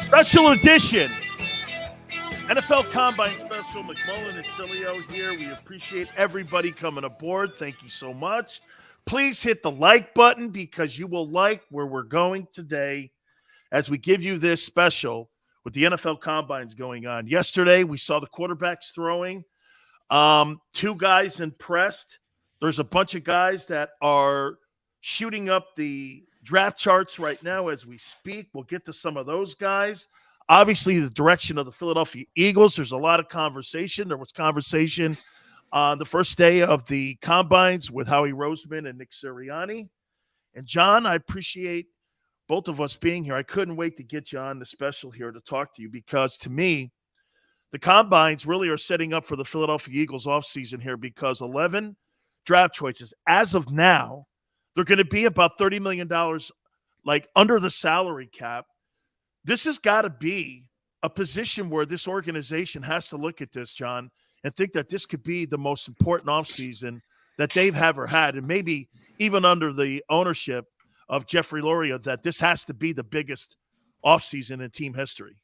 Special edition. NFL Combine Special. McMullen and Sileo here. We appreciate everybody coming aboard. Thank you so much. Please hit the like button because you will like where we're going today as we give you this special with the NFL Combines going on. Yesterday, we saw the quarterbacks throwing. Two guys impressed. There's a bunch of guys that are shooting up the draft charts right now as we speak. We'll get to some of those guys. Obviously, the direction of the Philadelphia Eagles, there's a lot of conversation. There was conversation on the first day of the Combines with Howie Roseman and Nick Sirianni. And, John, I appreciate both of us being here. I couldn't wait to get you on the special here to talk to you because, to me, the Combines really are setting up for the Philadelphia Eagles offseason here because 11 draft choices. As of now, they're going to be about $30 million, like under the salary cap. This has got to be a position where this organization has to look at this, John, and think that this could be the most important offseason that they've ever had. And maybe even under the ownership of Jeffrey Luria, that this has to be the biggest offseason in team history.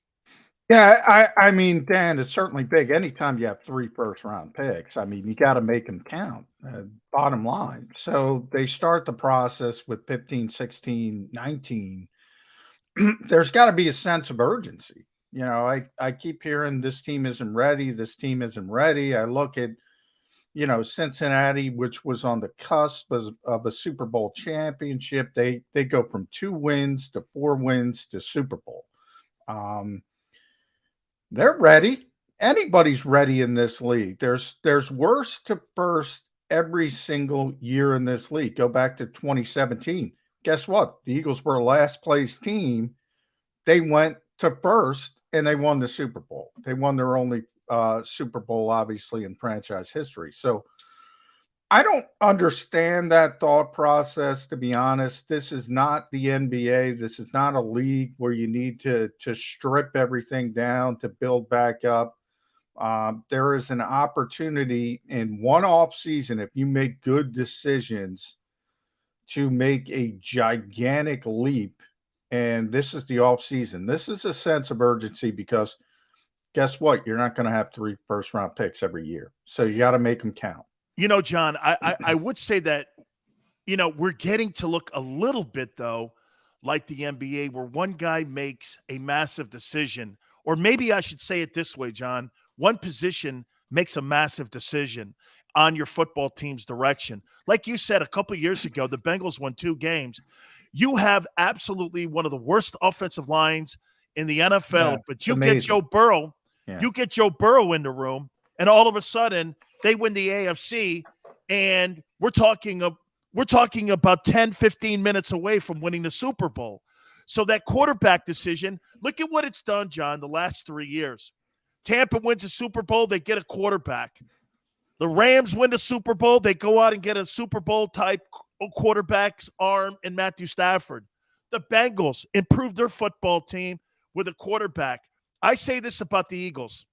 Yeah, I mean, Dan, it's certainly big. Anytime you have 3 first-round picks, I mean, you got to make them count, bottom line. So they start the process with 15, 16, 19. There's got to be a sense of urgency. You know, I keep hearing this team isn't ready. This team isn't ready. I look at, you know, Cincinnati, which was on the cusp of a Super Bowl championship. They go from 2 wins to 4 wins to Super Bowl. They're ready. Anybody's ready in this league. There's worst to first every single year in this league. Go back to 2017. Guess what? The Eagles were a last place team. They went to first and they won the Super Bowl. They won their only Super Bowl, obviously, in franchise history. So I don't understand that thought process, to be honest. This is not the NBA. This is not a league where you need to strip everything down to build back up. There is an opportunity in one off season, if you make good decisions, to make a gigantic leap. And this is the off season. This is a sense of urgency because guess what? You're not going to have 3 first-round picks every year. So you got to make them count. You know, John, I would say that, you know, we're getting to look a little bit, though, like the NBA, where one guy makes a massive decision. Or maybe I should say it this way, John. One position makes a massive decision on your football team's direction. Like you said, a couple of years ago, the Bengals won 2 games. You have absolutely one of the worst offensive lines in the NFL, but you get Joe Burrow. Yeah. You get Joe Burrow in the room, and all of a sudden they win the AFC, and we're talking about 10, 15 minutes away from winning the Super Bowl. So that quarterback decision, look at what it's done, John, the last 3 years. Tampa wins a Super Bowl, they get a quarterback. The Rams win the Super Bowl, they go out and get a Super Bowl-type quarterback's arm in Matthew Stafford. The Bengals improved their football team with a quarterback. I say this about the Eagles.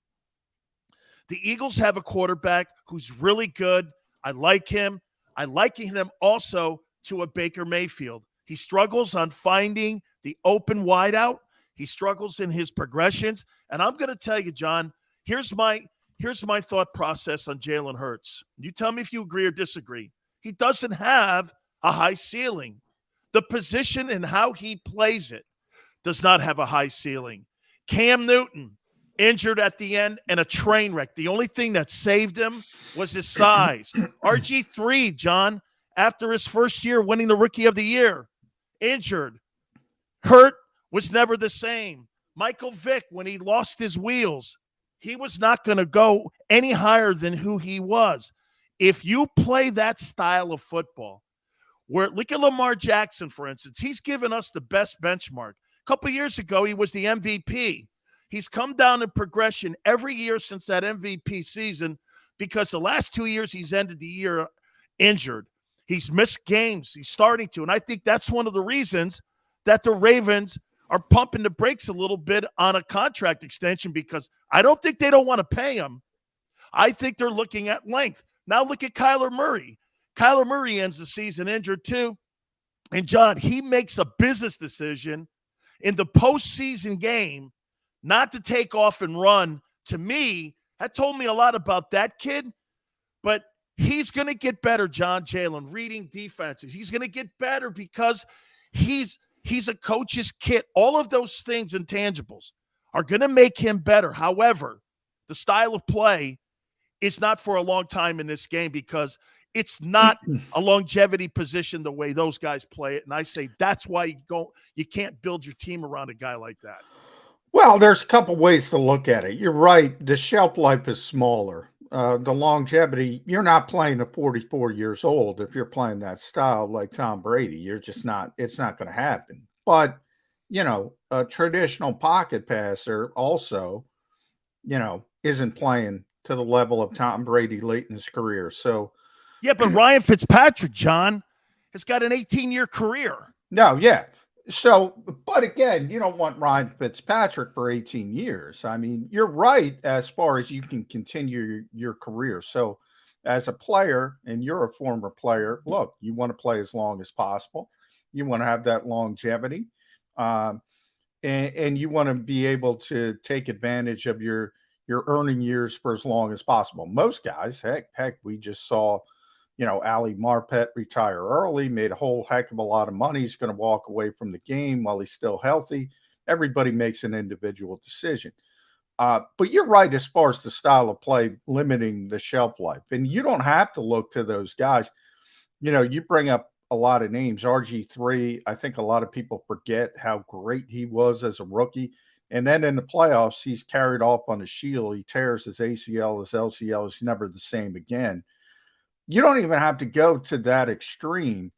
The Eagles have a quarterback who's really good. I like him. I liken him also to a Baker Mayfield. He struggles on finding the open wideout. He struggles in his progressions. And I'm going to tell you, John, here's my thought process on Jalen Hurts. You tell me if you agree or disagree. He doesn't have a high ceiling. The position and how he plays it does not have a high ceiling. Cam Newton, injured at the end and a train wreck. The only thing that saved him was his size. RG3, John, after his first year winning the Rookie of the Year, injured. Hurt, was never the same. Michael Vick, when he lost his wheels, he was not going to go any higher than who he was. If you play that style of football, where look at Lamar Jackson, for instance, he's given us the best benchmark. A couple years ago, he was the MVP. He's come down in progression every year since that MVP season because the last 2 years he's ended the year injured. He's missed games. He's starting to. And I think that's one of the reasons that the Ravens are pumping the brakes a little bit on a contract extension because I don't think they don't want to pay him. I think they're looking at length. Now look at Kyler Murray. Kyler Murray ends the season injured too. And, John, he makes a business decision. in the postseason game, not to take off and run, to me, that told me a lot about that kid. But he's going to get better, John. Jalen, reading defenses. He's going to get better because he's a coach's kid. All of those things, intangibles, are going to make him better. However, the style of play is not for a long time in this game because it's not a longevity position the way those guys play it. And I say that's why you can't build your team around a guy like that. Well, there's a couple ways to look at it. You're right. The shelf life is smaller. The longevity, you're not playing at 44 years old if you're playing that style like Tom Brady. You're just not, it's not going to happen. But, a traditional pocket passer also, isn't playing to the level of Tom Brady late in his career. So, yeah, but Ryan Fitzpatrick, John, has got an 18-year career. No, yeah. So, but again, you don't want Ryan Fitzpatrick for 18 years. I mean, you're right as far as you can continue your career. So, as a player, and you're a former player, look, you want to play as long as possible. You want to have that longevity. And you want to be able to take advantage of your earning years for as long as possible. Most guys, heck, we just saw Ali Marpet retire early, made a whole heck of a lot of money. He's going to walk away from the game while he's still healthy. Everybody makes an individual decision. But you're right as far as the style of play limiting the shelf life. And you don't have to look to those guys. You bring up a lot of names. RG3, I think a lot of people forget how great he was as a rookie. And then in the playoffs, he's carried off on a shield. He tears his ACL, his LCL. He's never the same again. You don't even have to go to that extreme.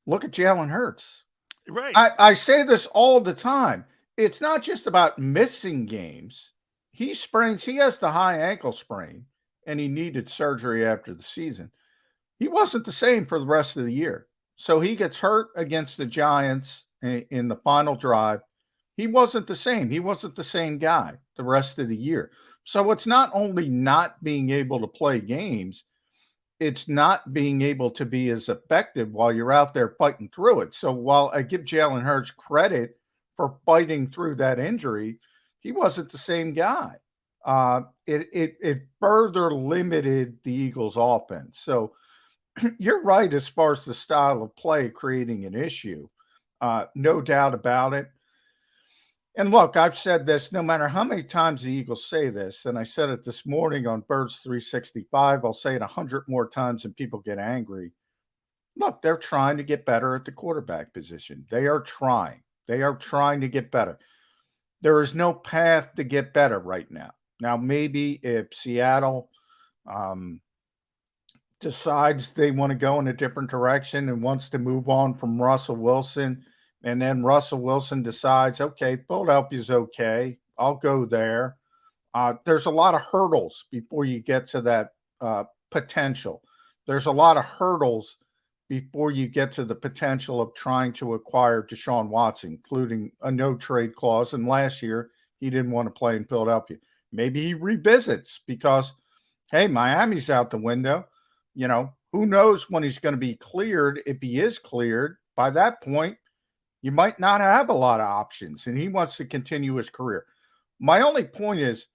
Look at Jalen Hurts. Right. I say this all the time. It's not just about missing games. He has the high ankle sprain, and he needed surgery after the season. He wasn't the same for the rest of the year. So he gets hurt against the Giants in the final drive. He wasn't the same. He wasn't the same guy the rest of the year. So it's not only not being able to play games, it's not being able to be as effective while you're out there fighting through it. So while I give Jalen Hurts credit for fighting through that injury, he wasn't the same guy. It further limited the Eagles' offense. So you're right as far as the style of play creating an issue. No doubt about it. And look, I've said this no matter how many times the Eagles say this, and I said it this morning on Birds 365, I'll say it 100 more times and people get angry. Look, they're trying to get better at the quarterback position. They are trying. They are trying to get better. There is no path to get better right now. Now, maybe if Seattle decides they want to go in a different direction and wants to move on from Russell Wilson, and then Russell Wilson decides, okay, Philadelphia's okay, I'll go there. There's a lot of hurdles before you get to that potential. There's a lot of hurdles before you get to the potential of trying to acquire Deshaun Watson, including a no-trade clause. And last year, he didn't want to play in Philadelphia. Maybe he revisits because, hey, Miami's out the window. Who knows when he's going to be cleared. If he is cleared, by that point, you might not have a lot of options, and he wants to continue his career. My only point is,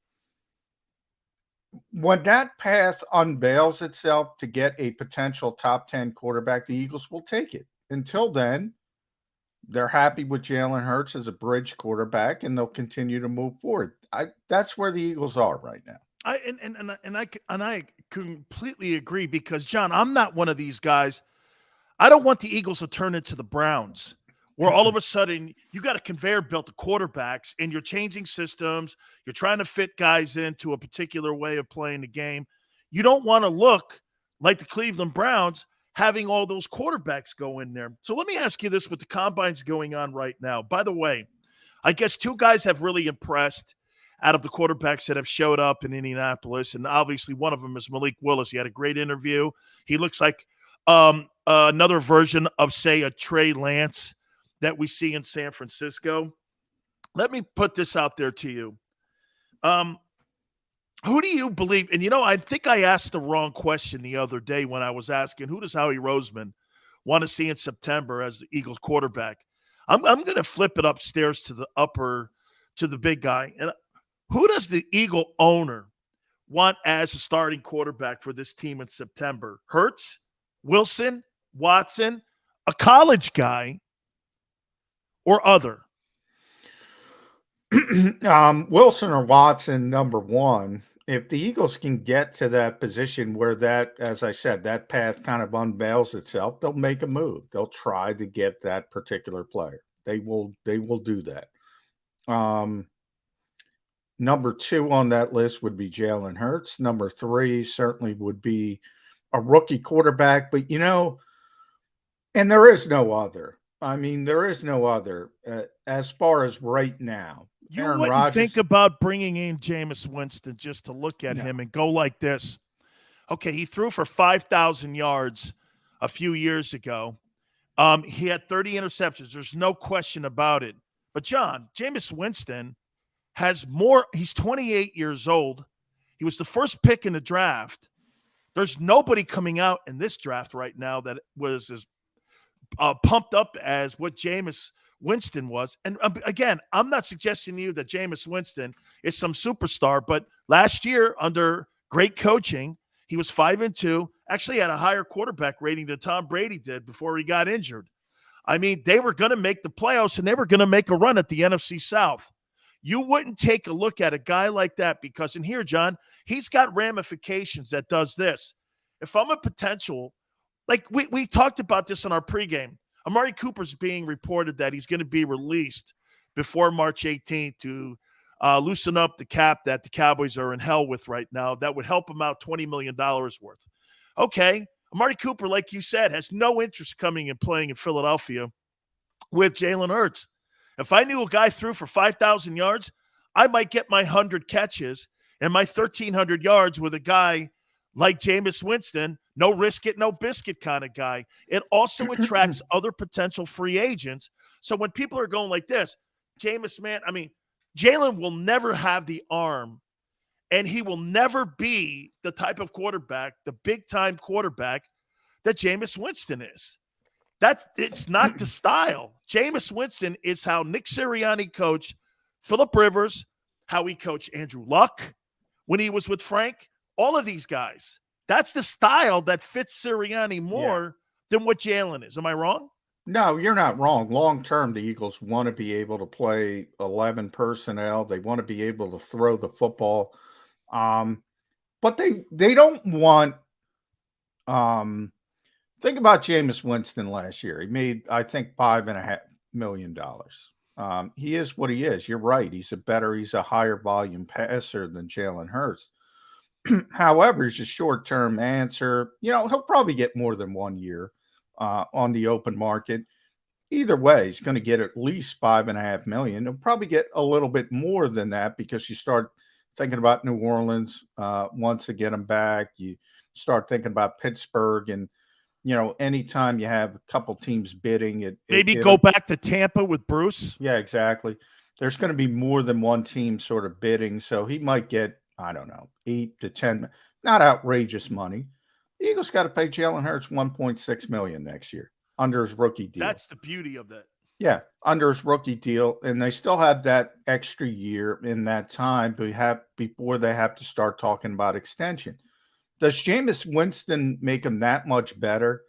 when that path unveils itself to get a potential top 10 quarterback, the Eagles will take it. Until then, they're happy with Jalen Hurts as a bridge quarterback, and they'll continue to move forward. That's where the Eagles are right now. I completely agree because, John, I'm not one of these guys. I don't want the Eagles to turn into the Browns, where all of a sudden you got a conveyor belt of quarterbacks and you're changing systems. You're trying to fit guys into a particular way of playing the game. You don't want to look like the Cleveland Browns having all those quarterbacks go in there. So let me ask you this with the combines going on right now. By the way, I guess two guys have really impressed out of the quarterbacks that have showed up in Indianapolis. And obviously one of them is Malik Willis. He had a great interview. He looks like another version of, say, a Trey Lance that we see in San Francisco. Let me put this out there to you. Who do you believe? And, I think I asked the wrong question the other day when I was asking, who does Howie Roseman want to see in September as the Eagles quarterback? I'm going to flip it upstairs to the big guy. And who does the Eagle owner want as a starting quarterback for this team in September? Hurts, Wilson, Watson, a college guy, or other? Wilson or Watson, number one. If the Eagles can get to that position where that, as I said, that path kind of unveils itself, they'll make a move. They'll try to get that particular player. They will do that. Number two on that list would be Jalen Hurts. Number three certainly would be a rookie quarterback, but and there is no other. I mean, there is no other as far as right now. You Aaron wouldn't Rodgers, think about bringing in Jameis Winston just to look at him and go like this. Okay, he threw for 5,000 yards a few years ago. He had 30 interceptions. There's no question about it. But, John, Jameis Winston has more. He's 28 years old. He was the first pick in the draft. There's nobody coming out in this draft right now that was as pumped up as what Jameis Winston was. And again, I'm not suggesting to you that Jameis Winston is some superstar, but last year under great coaching, he was 5-2, actually had a higher quarterback rating than Tom Brady did before he got injured. I mean, they were going to make the playoffs and they were going to make a run at the NFC South. You wouldn't take a look at a guy like that because, and here, John, he's got ramifications that does this. If I'm a potential, like we talked about this in our pregame, Amari Cooper's being reported that he's going to be released before March 18th to loosen up the cap that the Cowboys are in hell with right now. That would help him out $20 million worth. Okay, Amari Cooper, like you said, has no interest coming and playing in Philadelphia with Jalen Hurts. If I knew a guy threw for 5,000 yards, I might get my 100 catches and my 1,300 yards with a guy like Jameis Winston, no risk it, no biscuit kind of guy. It also attracts other potential free agents. So when people are going like this, Jameis, man, I mean, Jalen will never have the arm, and he will never be the type of quarterback, the big-time quarterback that Jameis Winston is. It's not the style. Jameis Winston is how Nick Sirianni coached Phillip Rivers, how he coached Andrew Luck when he was with Frank. All of these guys. That's the style that fits Sirianni more than what Jalen is. Am I wrong? No, you're not wrong. Long term, the Eagles want to be able to play 11 personnel. They want to be able to throw the football. But they don't want think about Jameis Winston last year. He made, I think, $5.5 million. He is what he is. You're right. He's a higher volume passer than Jalen Hurts. However, it's a short-term answer. He'll probably get more than 1 year on the open market. Either way, he's going to get at least $5.5 million. He'll probably get a little bit more than that because you start thinking about New Orleans once they get him back. You start thinking about Pittsburgh, and anytime you have a couple teams bidding, maybe go back to Tampa with Bruce. Yeah, exactly. There's going to be more than one team sort of bidding, so he might get, I don't know, 8 to 10, not outrageous money. The Eagles got to pay Jalen Hurts $1.6 million next year under his rookie deal. That's the beauty of that. Yeah, under his rookie deal, and they still have that extra year in that time before they have to start talking about extension. Does Jameis Winston make them that much better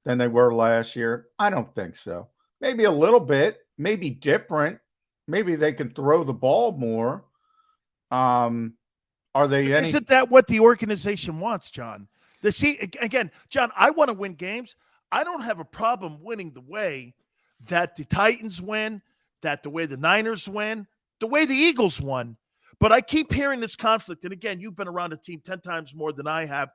than they were last year? I don't think so. Maybe a little bit, maybe different. Maybe they can throw the ball more. Isn't that what the organization wants, John? Again, John, I want to win games. I don't have a problem winning the way that the Titans win, that the way the Niners win, the way the Eagles won. But I keep hearing this conflict. And again, you've been around the team 10 times more than I have.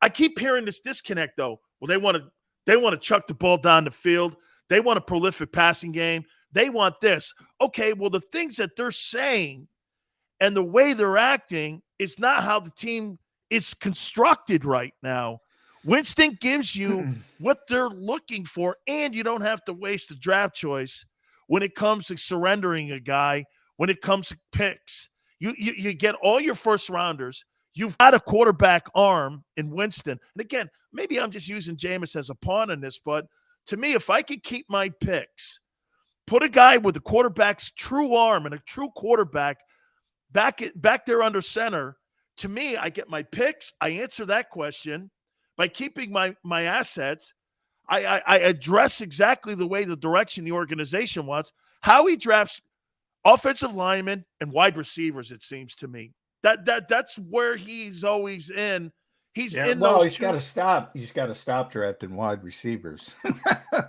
I keep hearing this disconnect, though. Well, they want to chuck the ball down the field. They want a prolific passing game. They want this. Okay, well, the things that they're saying and the way they're acting is not how the team is constructed right now. Winston gives you what they're looking for, and you don't have to waste a draft choice when it comes to surrendering a guy, when it comes to picks. You get all your first rounders. You've got a quarterback arm in Winston. And again, maybe I'm just using Jameis as a pawn in this, but to me, if I could keep my picks put a guy with the quarterback's true arm and a true quarterback back there under center. To me, I get my picks. I answer that question by keeping my assets. I address exactly the way the direction the organization wants. How he drafts offensive linemen and wide receivers, it seems to me. That's where he's always in. He's in well, those he's got to stop. He's got to stop drafting wide receivers.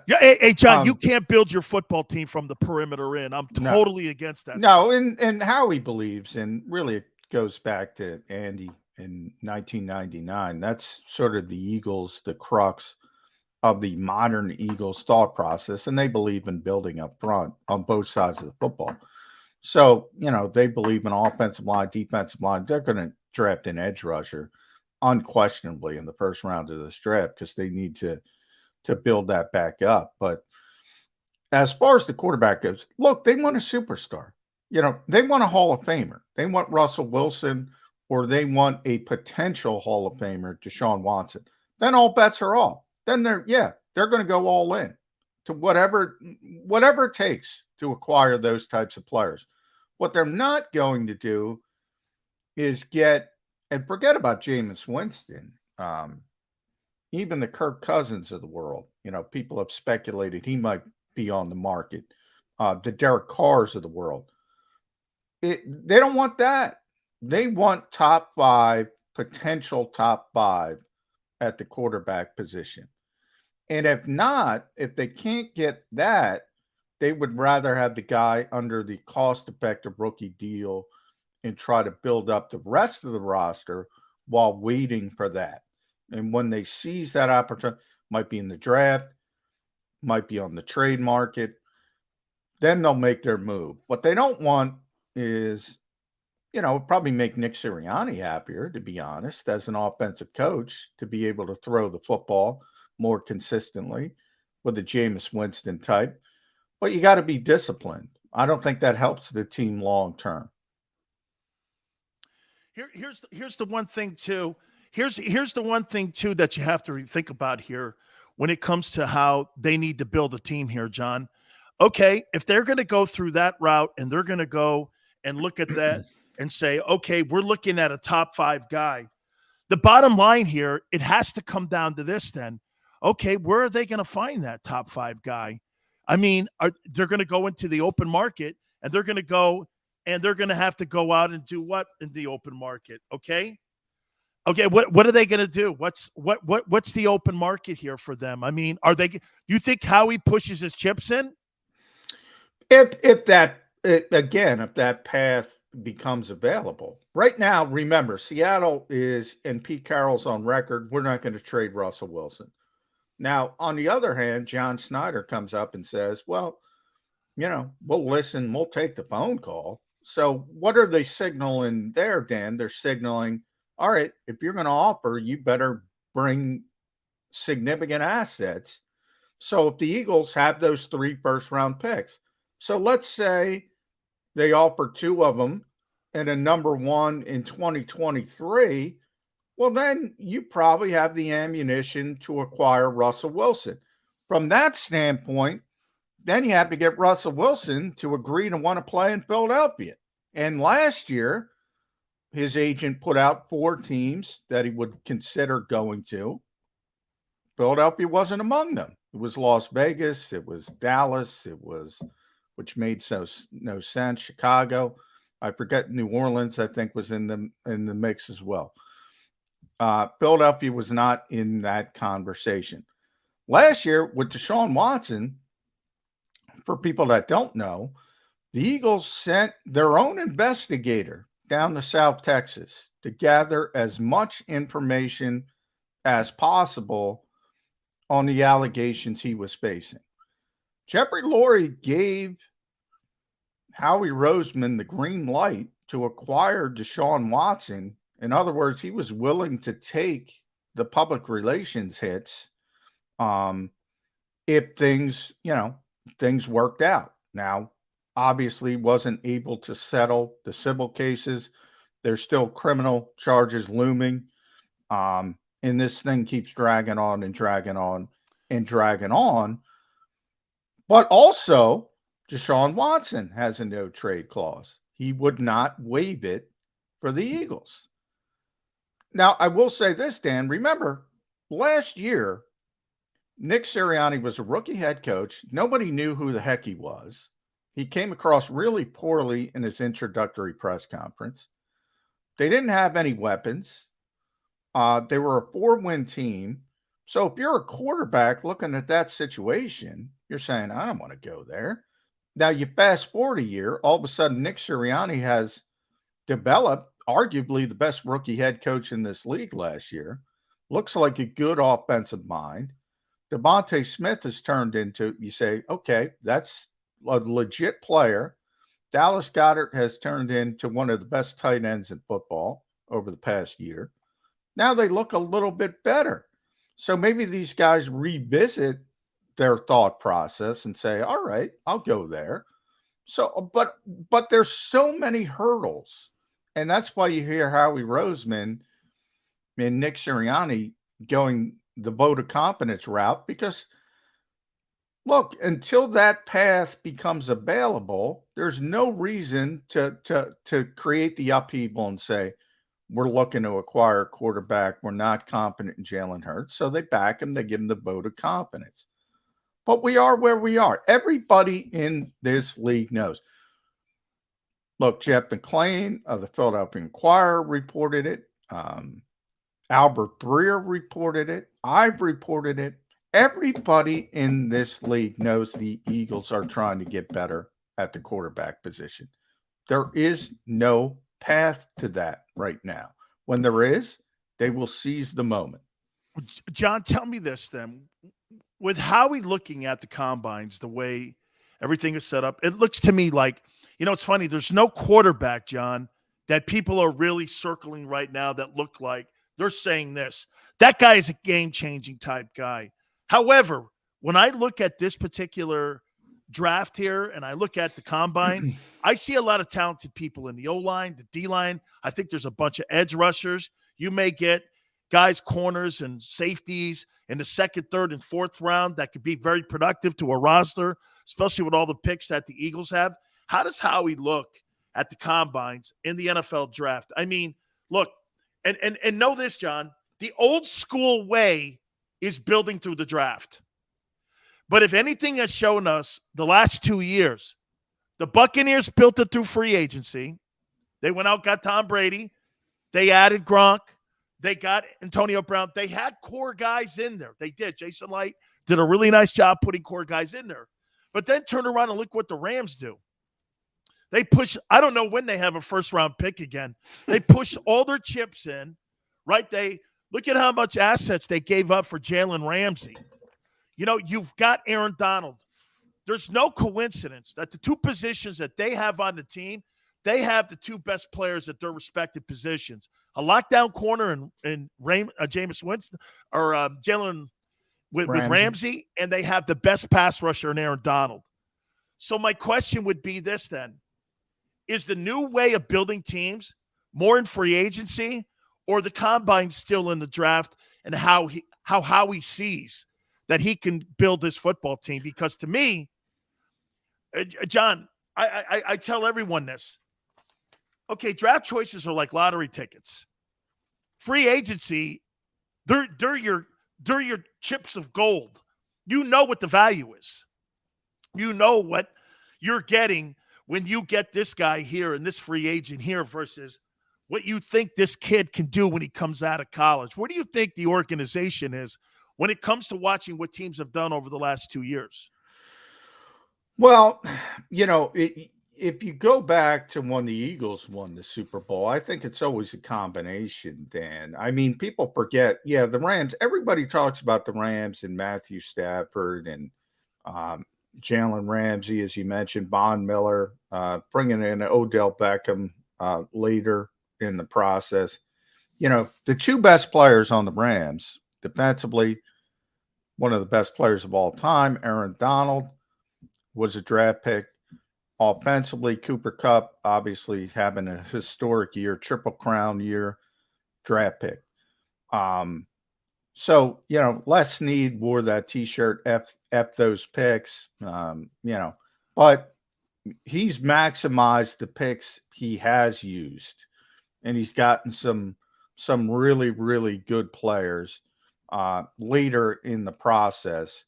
Yeah, hey, John, you can't build your football team from the perimeter in. I'm totally against that. No, and how he believes, and really it goes back to Andy in 1999. That's sort of the Eagles, the crux of the modern Eagles thought process, and they believe in building up front on both sides of the football. So, they believe in offensive line, defensive line. They're going to draft an edge rusher unquestionably in the first round of this draft because they need to build that back up. But as far as the quarterback goes, look, they want a superstar. They want a Hall of Famer. They want Russell Wilson, or they want a potential Hall of Famer, Deshaun Watson. Then all bets are off. Then they're going to go all in to whatever it takes to acquire those types of players. What they're not going to do is and forget about Jameis Winston, even the Kirk Cousins of the world. People have speculated he might be on the market. The Derek Carrs of the world. They don't want that. They want potential top five at the quarterback position. And if they can't get that, they would rather have the guy under the cost-effective rookie deal and try to build up the rest of the roster while waiting for that. And when they seize that opportunity, might be in the draft, might be on the trade market, then they'll make their move. What they don't want is, probably make Nick Sirianni happier, to be honest, as an offensive coach, to be able to throw the football more consistently with a Jameis Winston type. But you got to be disciplined. I don't think that helps the team long term. Here's the one thing too. Here's the one thing too that you have to think about here when it comes to how they need to build a team here, John. Okay, if they're going to go through that route and they're going to go and look at that and say, okay, we're looking at a top 5 guy. The bottom line here, it has to come down to this then. Okay, where are they going to find that top 5 guy? I mean, they're going to go into the open market and they're going to have to go out and do what in the open market? Okay, what are they going to do? What's the open market here for them? I mean, you think Howie pushes his chips in? If that path becomes available. Right now, remember, Seattle is, and Pete Carroll's on record, we're not going to trade Russell Wilson. Now, on the other hand, John Snyder comes up and says, well, we'll listen, we'll take the phone call. So what are they signaling there, Dan? They're signaling, all right, if you're going to offer, you better bring significant assets. So if the Eagles have those 3 first-round picks, so let's say they offer 2 of them and a number 1 in 2023, well, then you probably have the ammunition to acquire Russell Wilson. From that standpoint, then you have to get Russell Wilson to agree to want to play in Philadelphia. And last year, his agent put out 4 teams that he would consider going to. Philadelphia wasn't among them. It was Las Vegas. It was Dallas. Which made no sense. Chicago. I forget, New Orleans, I think, was in the mix as well. Philadelphia was not in that conversation. Last year with Deshaun Watson, for people that don't know, the Eagles sent their own investigator down to South Texas to gather as much information as possible on the allegations he was facing. Jeffrey Lurie gave Howie Roseman the green light to acquire Deshaun Watson. In other words, he was willing to take the public relations hits if things worked out. Now, obviously wasn't able to settle the civil cases. There's still criminal charges looming. And this thing keeps dragging on and dragging on and dragging on. But also, Deshaun Watson has a no trade clause. He would not waive it for the Eagles. Now, I will say this, Dan. Remember, last year, Nick Sirianni was a rookie head coach. Nobody knew who the heck he was. He came across really poorly in his introductory press conference. They didn't have any weapons. They were a 4-win team. So if you're a quarterback looking at that situation, you're saying, I don't want to go there. Now you fast forward a year, all of a sudden Nick Sirianni has developed arguably the best rookie head coach in this league last year. Looks like a good offensive mind. Devontae Smith has turned into, you say, okay, that's a legit player. Dallas Goedert has turned into one of the best tight ends in football over the past year. Now they look a little bit better. So maybe these guys revisit their thought process and say, all right, I'll go there. So, but there's so many hurdles. And that's why you hear Howie Roseman and Nick Sirianni going the vote of confidence route, because look, until that path becomes available, there's no reason to create the upheaval and say, we're looking to acquire a quarterback. We're not confident in Jalen Hurts. So they back him. They give him the vote of confidence. But we are where we are. Everybody in this league knows. Look, Jeff McClain of the Philadelphia Inquirer reported it. Albert Breer reported it. I've reported it. Everybody in this league knows the Eagles are trying to get better at the quarterback position. There is no path to that right now. When there is, they will seize the moment. John, tell me this then. With Howie looking at the combines, the way everything is set up, it looks to me like, it's funny. There's no quarterback, John, that people are really circling right now that look like they're saying this. That guy is a game-changing type guy. However, when I look at this particular draft here and I look at the combine, I see a lot of talented people in the O-line, the D-line. I think there's a bunch of edge rushers. You may get guys, corners, and safeties in the second, third, and fourth round that could be very productive to a roster, especially with all the picks that the Eagles have. How does Howie look at the combines in the NFL draft? I mean, look, and know this, John, the old school way is building through the draft. But if anything has shown us the last 2 years, the Buccaneers built it through free agency. They went out, got Tom Brady. They added Gronk. They got Antonio Brown. They had core guys in there. They did. Jason Light did a really nice job putting core guys in there. But then turn around and look what the Rams do. They push, I don't know when they have a first-round pick again. They pushed all their chips in, right? They look at how much assets they gave up for Jalen Ramsey. You've got Aaron Donald. There's no coincidence that the two positions that they have on the team, they have the two best players at their respective positions. A lockdown corner in Jameis Winston or Jalen with Ramsey, and they have the best pass rusher in Aaron Donald. So my question would be this then. Is the new way of building teams more in free agency, or the combine still in the draft, and how he sees that he can build this football team? Because to me, John, I tell everyone this. Okay, draft choices are like lottery tickets. Free agency, they're your chips of gold. You know what the value is. You know what you're getting when you get this guy here and this free agent here versus what you think this kid can do when he comes out of college. What do you think the organization is when it comes to watching what teams have done over the last 2 years? Well, if you go back to when the Eagles won the Super Bowl, I think it's always a combination, Dan. I mean, people forget, the Rams, everybody talks about the Rams and Matthew Stafford and Jalen Ramsey, as you mentioned, Von Miller, bringing in Odell Beckham later in the process. The two best players on the Rams, defensively, one of the best players of all time, Aaron Donald, was a draft pick. Offensively, Cooper Kupp, obviously having a historic year, Triple Crown year, draft pick. So, Les Snead wore that T-shirt, F those picks, but he's maximized the picks he has used, and he's gotten some really, really good players later in the process.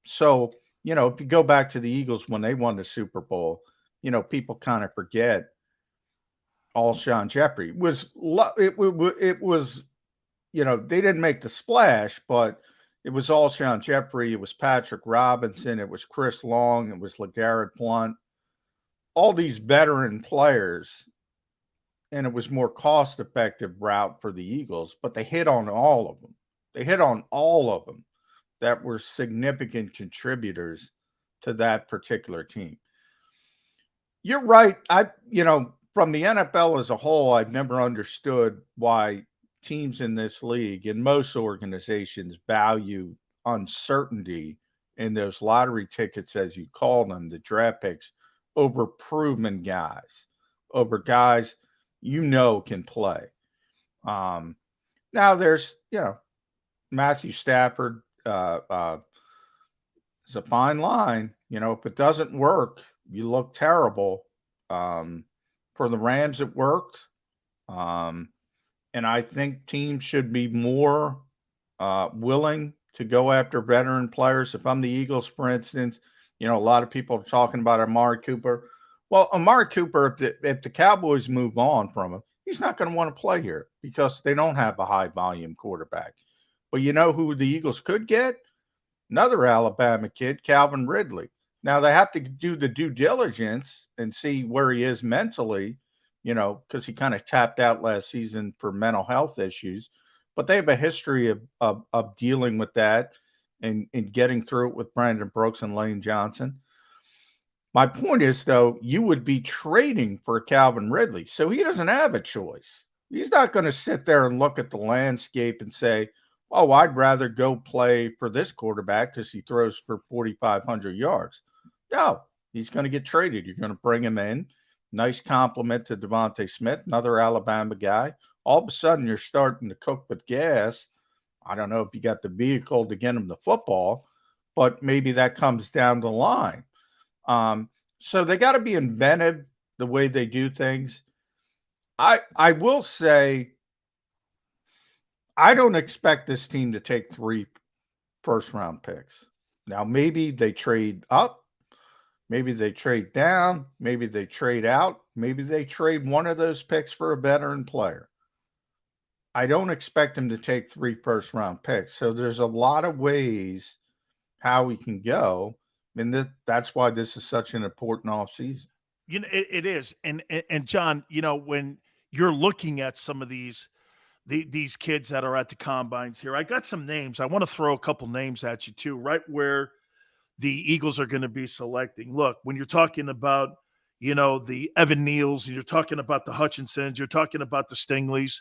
So, if you go back to the Eagles when they won the Super Bowl, people kind of forget Alshon Jeffrey it was, they didn't make the splash, but it was Alshon Jeffrey, it was Patrick Robinson, it was Chris Long, it was LeGarrette Blount, all these veteran players, and it was more cost-effective route for the Eagles, but they hit on all of them. They hit on all of them that were significant contributors to that particular team. You're right. From the NFL as a whole, I've never understood why teams in this league and most organizations value uncertainty in those lottery tickets, as you call them, the draft picks, over proven guys, over guys can play. Now there's, Matthew Stafford is a fine line. If it doesn't work, you look terrible. For the Rams, it worked. And I think teams should be more willing to go after veteran players. If I'm the Eagles, for instance, a lot of people are talking about Amari Cooper. Well, Amari Cooper, if the Cowboys move on from him, he's not going to want to play here because they don't have a high-volume quarterback. But you know who the Eagles could get? Another Alabama kid, Calvin Ridley. Now, they have to do the due diligence and see where he is mentally, because he kind of tapped out last season for mental health issues. But they have a history of dealing with that and getting through it with Brandon Brooks and Lane Johnson. My point is, though, you would be trading for Calvin Ridley, so he doesn't have a choice. He's not going to sit there and look at the landscape and say, oh, I'd rather go play for this quarterback because he throws for 4,500 yards. No, he's going to get traded. You're going to bring him in. Nice compliment to Devontae Smith, another Alabama guy. All of a sudden, you're starting to cook with gas. I don't know if you got the vehicle to get him the football, but maybe that comes down the line. So they got to be inventive the way they do things. I will say, I don't expect this team to take 3 first-round picks. Now, maybe they trade up, maybe they trade down, maybe they trade out, maybe they trade one of those picks for a veteran player. I don't expect them to take 3 first-round picks. So there's a lot of ways how we can go, and that's why this is such an important offseason. It is. And John, when you're looking at some of these kids that are at the combines here, I got some names. I want to throw a couple names at you too, right where the Eagles are going to be selecting. Look, when you're talking about, the Evan Neals, you're talking about the Hutchinsons, you're talking about the Stingleys,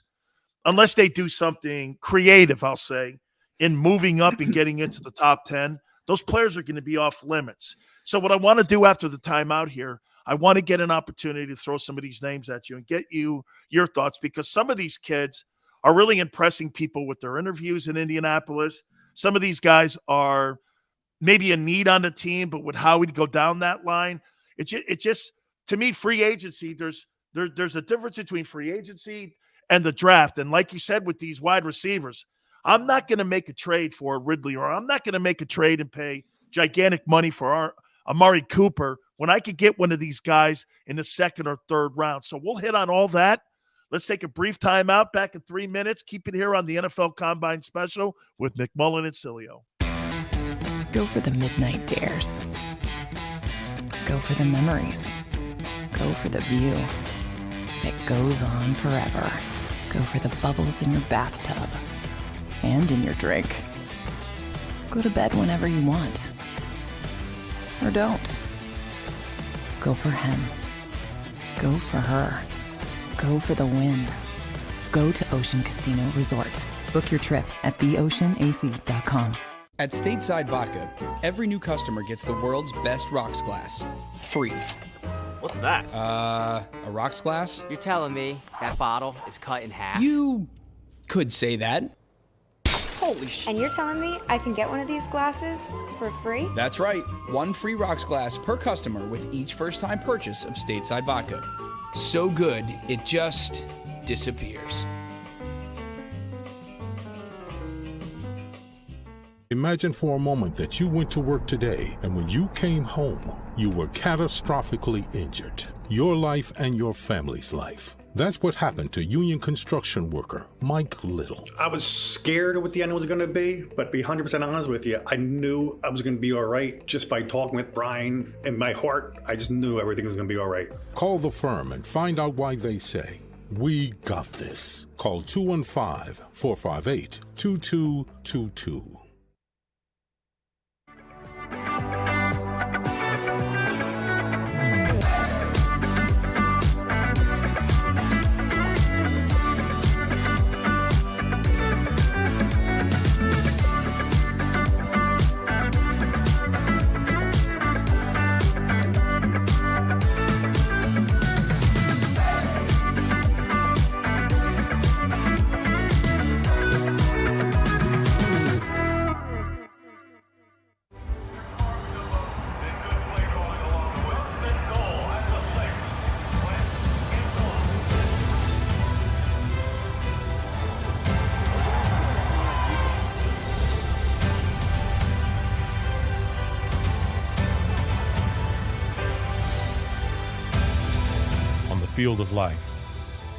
unless they do something creative, I'll say, in moving up and getting into the top 10, those players are going to be off limits. So what I want to do after the timeout here, I want to get an opportunity to throw some of these names at you and get your thoughts, because some of these kids are really impressing people with their interviews in Indianapolis. Some of these guys are maybe a need on the team, but with how we'd go down that line, it just to me, free agency, there's a difference between free agency and the draft. And like you said, with these wide receivers, I'm not going to make a trade for Ridley, or I'm not going to make a trade and pay gigantic money for our Amari Cooper when I could get one of these guys in the 2nd or 3rd round. So we'll hit on all that. Let's take a brief timeout. Back in 3 minutes. Keep it here on the NFL Combine Special with McMullen and Sileo. Go for the midnight dares. Go for the memories. Go for the view that goes on forever. Go for the bubbles in your bathtub and in your drink. Go to bed whenever you want. Or don't. Go for him. Go for her. Go for the win. Go to Ocean Casino Resort. Book your trip at theoceanac.com. At Stateside Vodka, every new customer gets the world's best rocks glass. Free. What's that? A rocks glass? You're telling me that bottle is cut in half? You could say that. Holy shit. And you're telling me I can get one of these glasses for free? That's right. 1 free rocks glass per customer with each first-time purchase of Stateside Vodka. So good, it just disappears. Imagine for a moment that you went to work today and when you came home, you were catastrophically injured. Your life and your family's life. That's what happened to union construction worker Mike Little. I was scared of what the end was going to be, but to be 100% honest with you, I knew I was going to be all right just by talking with Brian. In my heart, I just knew everything was going to be all right. Call the firm and find out why they say, "We got this." Call 215-458-2222. Field of life,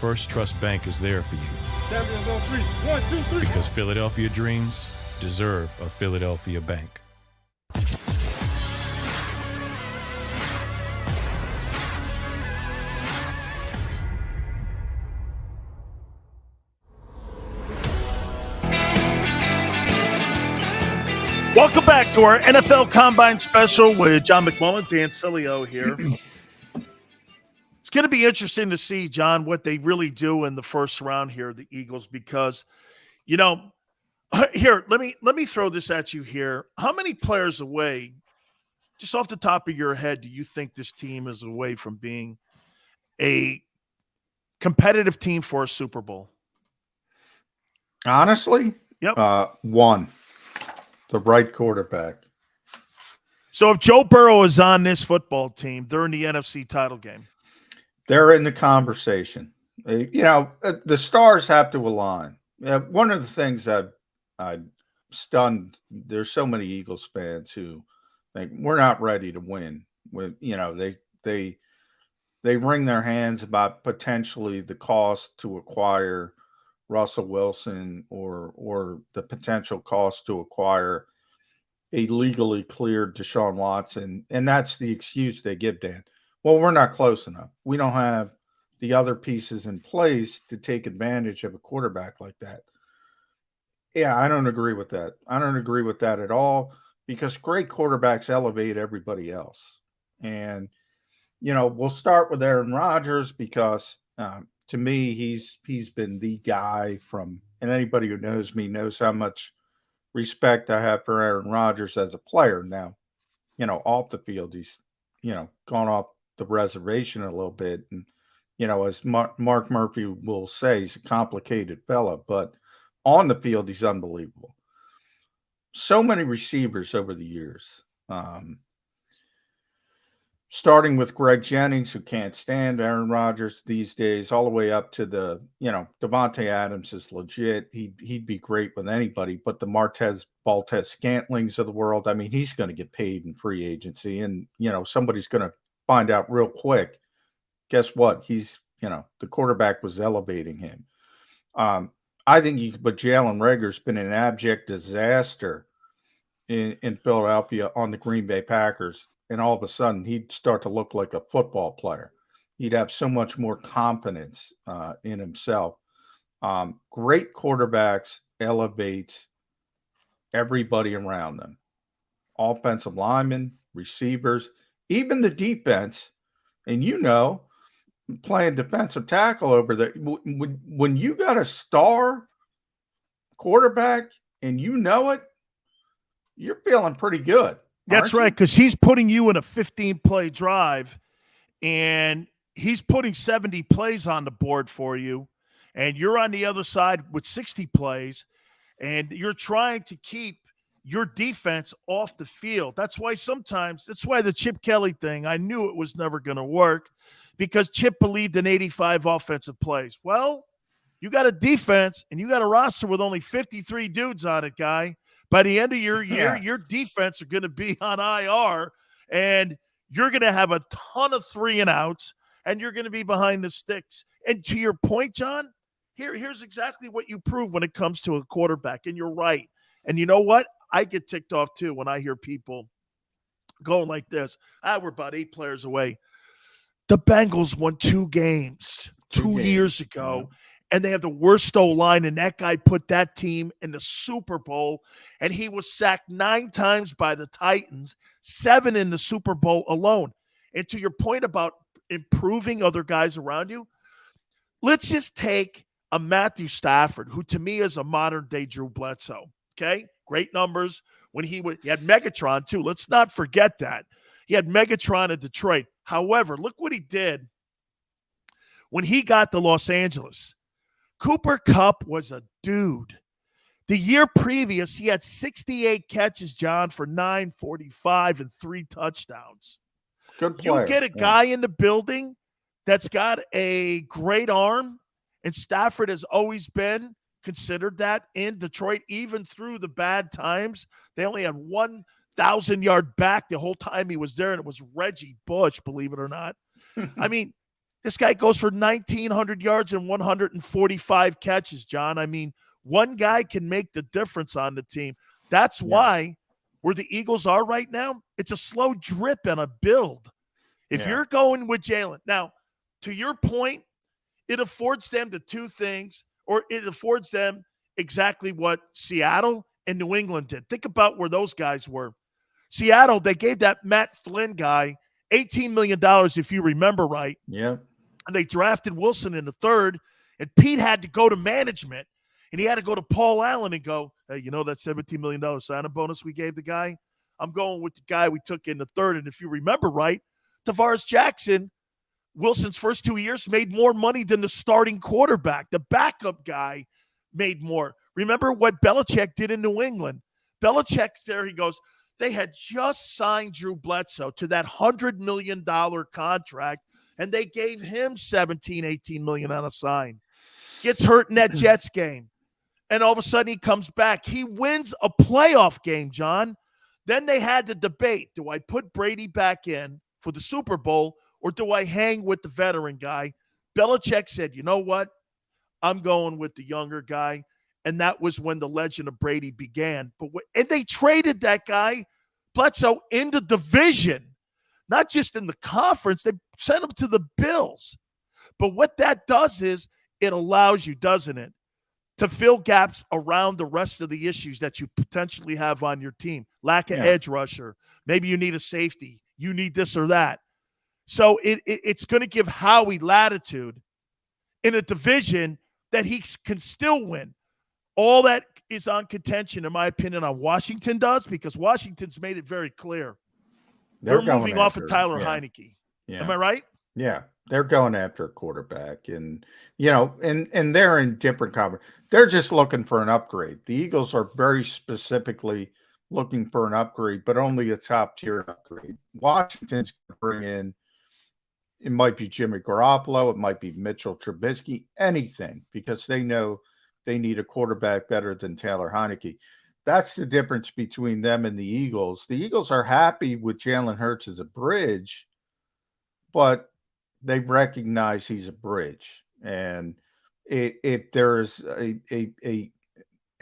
First Trust Bank is there for you. Champions on 3. 1, 2, 3. Because Philadelphia dreams deserve a Philadelphia bank. Welcome back to our NFL Combine Special with John McMullen, Dan Sileo here. It's going to be interesting to see, John, what they really do in the first round here, the Eagles, because, you know, here, let me throw this at you here. How many players away, just off the top of your head, do you think this team is away from being a competitive team for a Super Bowl? Honestly, yep. One, the right quarterback. So if Joe Burrow is on this football team, they're in the NFC title game. They're in the conversation. You know, the stars have to align. One of the things I'm stunned, there's so many Eagles fans who think we're not ready to win. You know, they wring their hands about potentially the cost to acquire Russell Wilson or the potential cost to acquire a legally cleared Deshaun Watson. And that's the excuse they give, Dan. Well, we're not close enough. We don't have the other pieces in place to take advantage of a quarterback like that. Yeah, I don't agree with that. I don't agree with that at all, because great quarterbacks elevate everybody else. And, you know, we'll start with Aaron Rodgers because to me, he's been the guy and anybody who knows me knows how much respect I have for Aaron Rodgers as a player. Now, you know, off the field, he's, you know, gone off the reservation a little bit. And, you know, as Mark Murphy will say, he's a complicated fella, but on the field, he's unbelievable. So many receivers over the years, starting with Greg Jennings, who can't stand Aaron Rodgers these days, all the way up to Devontae Adams is legit. He'd be great with anybody, but the Martez Scantlings of the world, I mean, he's going to get paid in free agency, and, you know, somebody's going to find out real quick. Guess what? The quarterback was elevating him. I think but Jalen Reagor's been an abject disaster in Philadelphia on the Green Bay Packers. And all of a sudden, he'd start to look like a football player. He'd have so much more confidence in himself. Great quarterbacks elevate everybody around them. Offensive linemen, receivers, even the defense. And, you know, playing defensive tackle over there, when you got a star quarterback and you know it, you're feeling pretty good. That's right, because he's putting you in a 15-play drive, and he's putting 70 plays on the board for you, and you're on the other side with 60 plays, and you're trying to keep your defense off the field. That's why the Chip Kelly thing, I knew it was never going to work because Chip believed in 85 offensive plays. Well, you got a defense and you got a roster with only 53 dudes on it, guy. By the end of your year, your defense are going to be on IR, and you're going to have a ton of 3-and-outs, and you're going to be behind the sticks. And to your point, John, here's exactly what you prove when it comes to a quarterback, and you're right. And you know what? I get ticked off too when I hear people going like this. We're about 8 players away. The Bengals won 2 games 2 years ago, and they have the worst O-line, and that guy put that team in the Super Bowl, and he was sacked 9 times by the Titans, 7 in the Super Bowl alone. And to your point about improving other guys around you, let's just take a Matthew Stafford, who to me is a modern-day Drew Bledsoe, okay? Great numbers. He had Megatron, too. Let's not forget that. He had Megatron in Detroit. However, look what he did when he got to Los Angeles. Cooper Kupp was a dude. The year previous, he had 68 catches, John, for 945 and 3 touchdowns. Good player. You get a guy in the building that's got a great arm, and Stafford has always been considered that in Detroit, even through the bad times. They only had 1,000-yard back the whole time he was there, and it was Reggie Bush, believe it or not. I mean, this guy goes for 1,900 yards and 145 catches, John. I mean, one guy can make the difference on the team. That's why where the Eagles are right now, it's a slow drip and a build. If you're going with Jalen. Now, to your point, it affords them the 2 things, or it affords them exactly what Seattle and New England did. Think about where those guys were. Seattle, they gave that Matt Flynn guy $18 million, if you remember right. Yeah. And they drafted Wilson in the 3rd, and Pete had to go to management, and he had to go to Paul Allen and go, hey, you know that $17 million signing bonus we gave the guy? I'm going with the guy we took in the 3rd. And if you remember right, Tavares Jackson, Wilson's first 2 years, made more money than the starting quarterback. The backup guy made more. Remember what Belichick did in New England? Belichick's there, he goes, they had just signed Drew Bledsoe to that $100 million contract, and they gave him $17, $18 million on a sign. Gets hurt in that Jets game. And all of a sudden he comes back. He wins a playoff game, John. Then they had to debate, do I put Brady back in for the Super Bowl or do I hang with the veteran guy? Belichick said, you know what? I'm going with the younger guy. And that was when the legend of Brady began. And they traded that guy, Bledsoe, in the division. Not just in the conference, they sent him to the Bills. But what that does is it allows you, doesn't it, to fill gaps around the rest of the issues that you potentially have on your team. Lack of edge rusher. Maybe you need a safety. You need this or that. So it's going to give Howie latitude in a division that he can still win. All that is on contention, in my opinion, on Washington does, because Washington's made it very clear. They're moving off of Tyler Heineke. Yeah. Am I right? Yeah. They're going after a quarterback, and and they're in different conference. They're just looking for an upgrade. The Eagles are very specifically looking for an upgrade, but only a top tier upgrade. Washington's going to bring in, it might be Jimmy Garoppolo, it might be Mitchell Trubisky, anything, because they know they need a quarterback better than Taylor Heineke. That's the difference between them and the Eagles. The Eagles are happy with Jalen Hurts as a bridge, but they recognize he's a bridge. And if there's an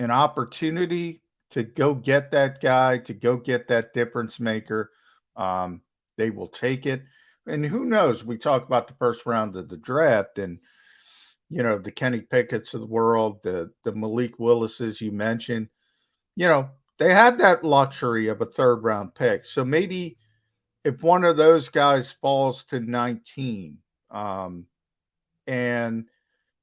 opportunity to go get that guy, to go get that difference maker, they will take it. And who knows? We talk about the first round of the draft, and the Kenny Pickett's of the world, the Malik Willises you mentioned. They had that luxury of a 3rd round pick. So maybe if one of those guys falls to 19, and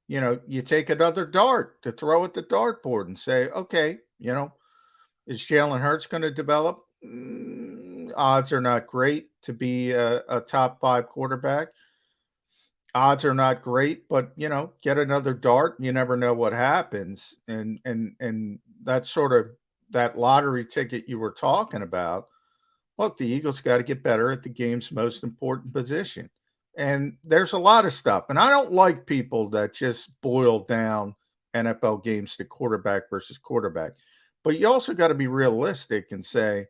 you take another dart to throw at the dartboard and say, okay, is Jalen Hurts going to develop? Odds are not great to be a top 5 quarterback. odds are not great, but get another dart. You never know what happens, and that's sort of that lottery ticket you were talking about. Look, the Eagles got to get better at the game's most important position, and there's a lot of stuff. And I don't like people that just boil down NFL games to quarterback versus quarterback, but you also got to be realistic and say.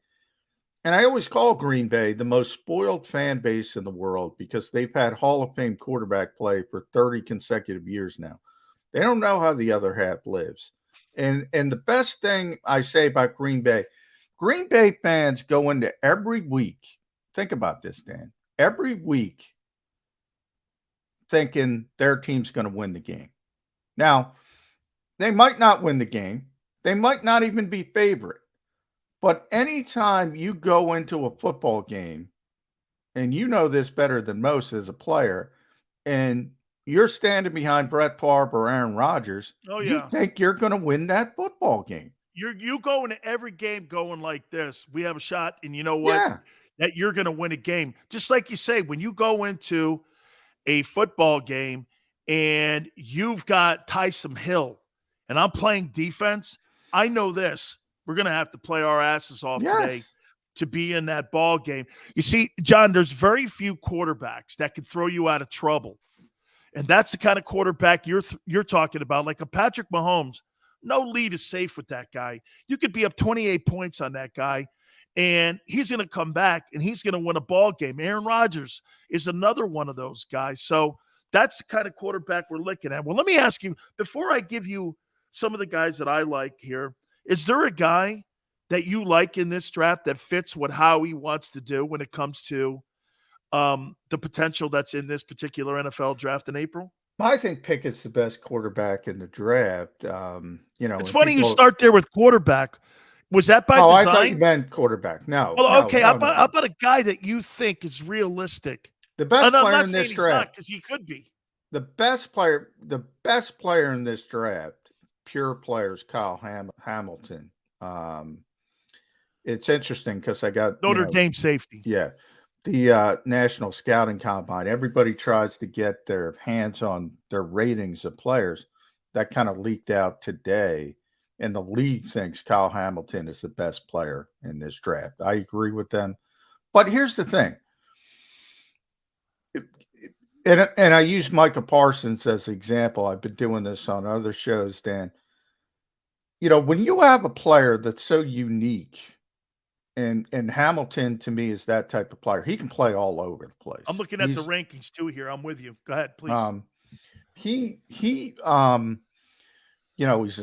And I always call Green Bay the most spoiled fan base in the world because they've had Hall of Fame quarterback play for 30 consecutive years now. They don't know how the other half lives. And the best thing I say about Green Bay fans go into every week. Think about this, Dan. Every week thinking their team's going to win the game. Now, they might not win the game. They might not even be favorite. But anytime you go into a football game, and you know this better than most as a player, and you're standing behind Brett Favre or Aaron Rodgers, you think you're going to win that football game. You go into every game going like this. We have a shot, and you know what? Yeah. That you're going to win a game. Just like you say, when you go into a football game and you've got Taysom Hill, and I'm playing defense, I know this. We're going to have to play our asses off today to be in that ball game. You see, John, there's very few quarterbacks that can throw you out of trouble. And that's the kind of quarterback you're talking about, like a Patrick Mahomes. No lead is safe with that guy. You could be up 28 points on that guy, and he's going to come back, and he's going to win a ball game. Aaron Rodgers is another one of those guys. So that's the kind of quarterback we're looking at. Well, let me ask you, before I give you some of the guys that I like here, is there a guy that you like in this draft that fits what Howie wants to do when it comes to the potential that's in this particular NFL draft in April? I think Pickett's the best quarterback in the draft. It's funny you start there with quarterback. Was that by design? I thought you meant quarterback. No. Well, okay. How about a guy that you think is realistic? The best player in this draft, because he could be the best player in this draft. Pure players, Kyle Hamilton. It's interesting because I got Notre Dame safety. Yeah, the National Scouting Combine. Everybody tries to get their hands on their ratings of players. That kind of leaked out today, and the league thinks Kyle Hamilton is the best player in this draft. I agree with them, but here's the thing. And I use Micah Parsons as an example. I've been doing this on other shows, Dan. When you have a player that's so unique, and Hamilton to me is that type of player. He can play all over the place. I'm looking at the rankings too here. I'm with you. Go ahead, please. He's a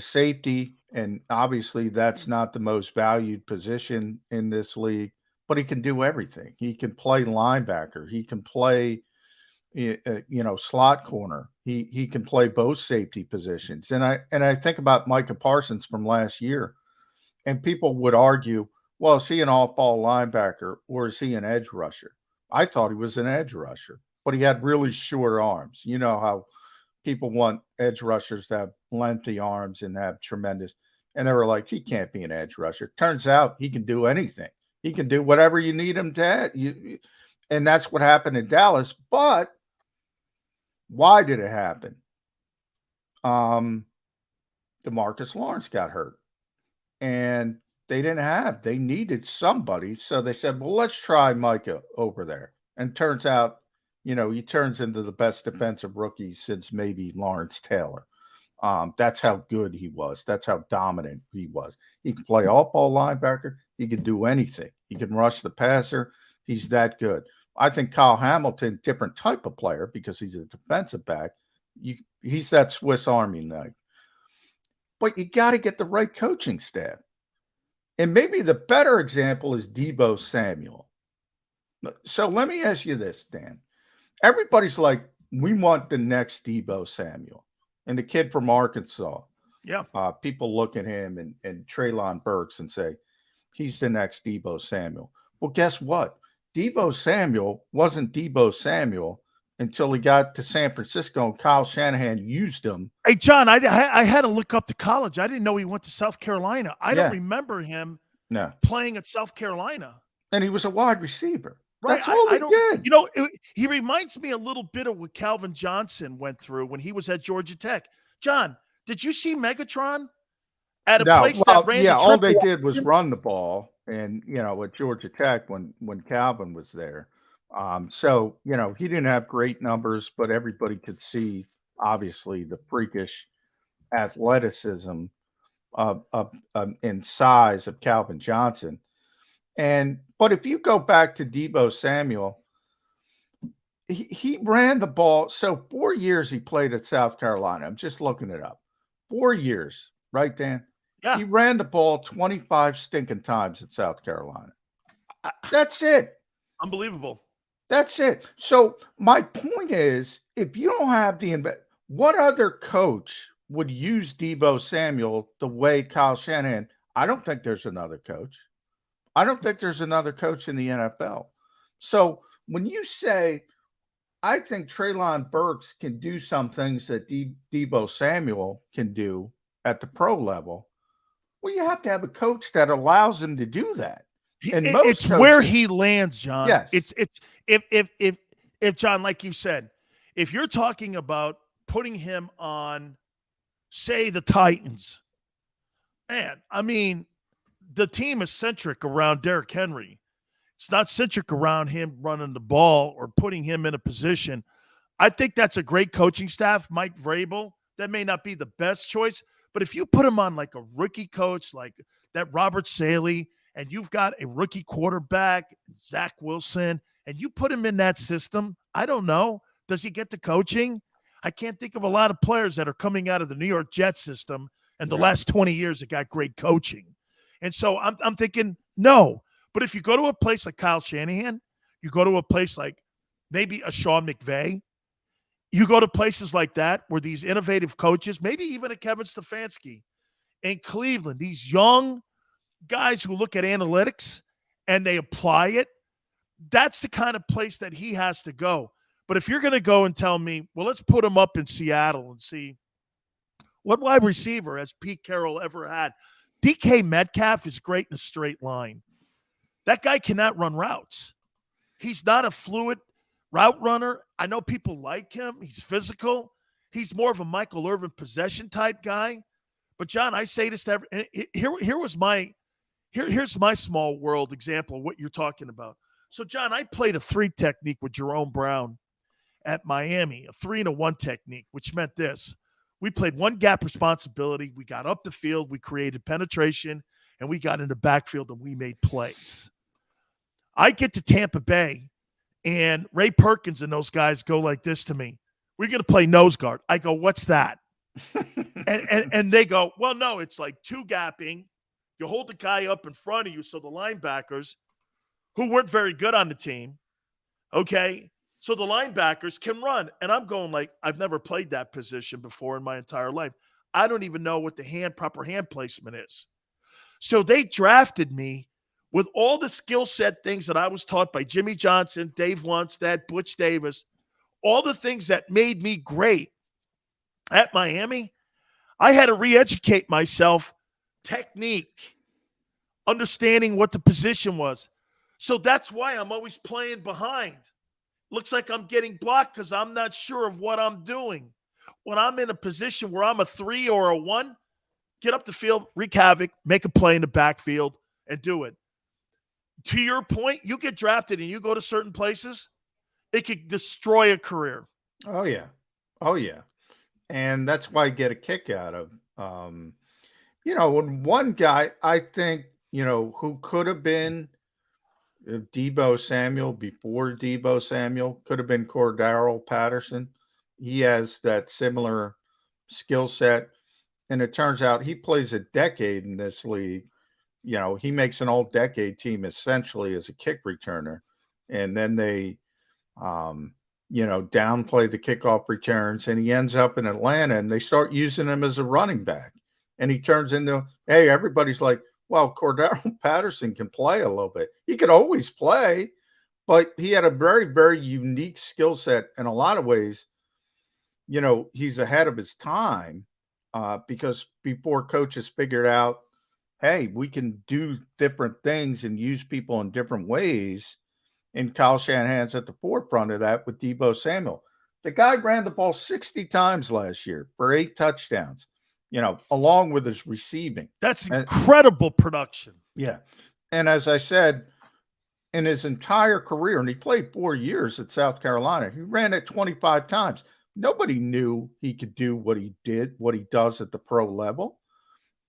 safety, and obviously that's not the most valued position in this league, but he can do everything. He can play linebacker. He can play slot corner. He can play both safety positions. And I think about Micah Parsons from last year, and people would argue, well, is he an off-ball linebacker or is he an edge rusher? I thought he was an edge rusher, but he had really short arms. You know how people want edge rushers to have lengthy arms and have tremendous, and they were like, he can't be an edge rusher. Turns out he can do anything. He can do whatever you need him to. And that's what happened in Dallas. But why did it happen? DeMarcus Lawrence got hurt, and they needed somebody. So they said, well, let's try Micah over there. And turns out, he turns into the best defensive rookie since maybe Lawrence Taylor. That's how good he was. That's how dominant he was. He can play off-ball linebacker. He can do anything. He can rush the passer. He's that good. I think Kyle Hamilton, different type of player because he's a defensive back. He's that Swiss Army knife. But you got to get the right coaching staff. And maybe the better example is Deebo Samuel. So let me ask you this, Dan. Everybody's like, we want the next Deebo Samuel. And the kid from Arkansas. Yeah. People look at him and Treylon Burks and say, he's the next Deebo Samuel. Well, guess what? Deebo Samuel wasn't Deebo Samuel until he got to San Francisco and Kyle Shanahan used him. Hey, John, I had to look up the college. I didn't know he went to South Carolina. I don't remember him playing at South Carolina. And he was a wide receiver. Right. That's all I he don't, did. he reminds me a little bit of what Calvin Johnson went through when he was at Georgia Tech. John, did you see Megatron at a No, place that well, Randy yeah, all Tripp they walked did was in? run the ball, and at Georgia Tech when Calvin was there. So he didn't have great numbers, but everybody could see obviously the freakish athleticism and size of Calvin Johnson. But if you go back to Deebo Samuel, he ran the ball. So 4 years he played at South Carolina. I'm just looking it up. 4 years, right, Dan? Yeah. He ran the ball 25 stinking times at South Carolina. I- That's it. Unbelievable. That's it. So my point is, if you don't have what other coach would use Deebo Samuel the way Kyle Shanahan? I don't think there's another coach. I don't think there's another coach in the NFL. So when you say, I think Treylon Burks can do some things that Deebo Samuel can do at the pro level, well, you have to have a coach that allows him to do that. And It's where he lands, John. Yes. It's if John, like you said, if you're talking about putting him on, say, the Titans, man, I mean, the team is centric around Derrick Henry. It's not centric around him running the ball or putting him in a position. I think that's a great coaching staff, Mike Vrabel. That may not be the best choice, but if you put him on like a rookie coach like that Robert Saleh, and you've got a rookie quarterback, Zach Wilson, and you put him in that system, I don't know. Does he get the coaching? I can't think of a lot of players that are coming out of the New York Jets system in the last 20 years that got great coaching. And so I'm thinking, no. But if you go to a place like Kyle Shanahan, you go to a place like maybe a Sean McVay, you go to places like that where these innovative coaches, maybe even a Kevin Stefanski in Cleveland, these young guys who look at analytics and they apply it, that's the kind of place that he has to go. But if you're going to go and tell me, well, let's put him up in Seattle and see what wide receiver has Pete Carroll ever had. DK Metcalf is great in a straight line. That guy cannot run routes. He's not a fluid route runner. I know people like him. He's physical. He's more of a Michael Irvin possession type guy. But John, I say this to here's my small world example of what you're talking about. So John, I played a 3 technique with Jerome Brown at Miami, a 3 and a 1 technique, which meant this. We played one gap responsibility. We got up the field. We created penetration, and we got in the backfield, and we made plays. I get to Tampa Bay, and Ray Perkins and those guys go like this to me. We're going to play nose guard. I go, what's that? and they go, well, no, it's like 2 gapping. You hold the guy up in front of you so the linebackers, who weren't very good on the team, okay, so the linebackers can run. And I'm going like, I've never played that position before in my entire life. I don't even know what the proper hand placement is. So they drafted me with all the skill set things that I was taught by Jimmy Johnson, Dave Lundstedt, Butch Davis, all the things that made me great at Miami. I had to re-educate myself, technique, understanding what the position was. So that's why I'm always playing behind. Looks like I'm getting blocked because I'm not sure of what I'm doing. When I'm in a position where I'm a 3 or a 1, get up the field, wreak havoc, make a play in the backfield, and do it. To your point, you get drafted and you go to certain places, it could destroy a career. Oh, yeah. Oh, yeah. And that's why I get a kick out of, when one guy, I think, who could have been Deebo Samuel before Deebo Samuel could have been Cordarrelle Patterson. He has that similar skill set. And it turns out he plays a decade in this league. He makes an all-decade team essentially as a kick returner. And then they, downplay the kickoff returns, and he ends up in Atlanta, and they start using him as a running back. And he turns into, hey, everybody's like, well, Cordarrelle Patterson can play a little bit. He could always play, but he had a very, very unique skill set in a lot of ways. He's ahead of his time because before coaches figured out, hey, we can do different things and use people in different ways. and Kyle Shanahan's at the forefront of that with Deebo Samuel. The guy ran the ball 60 times last year for 8 touchdowns, along with his receiving. That's incredible production. Yeah. And as I said, in his entire career, and he played 4 years at South Carolina, he ran it 25 times. Nobody knew he could do what he did, what he does at the pro level.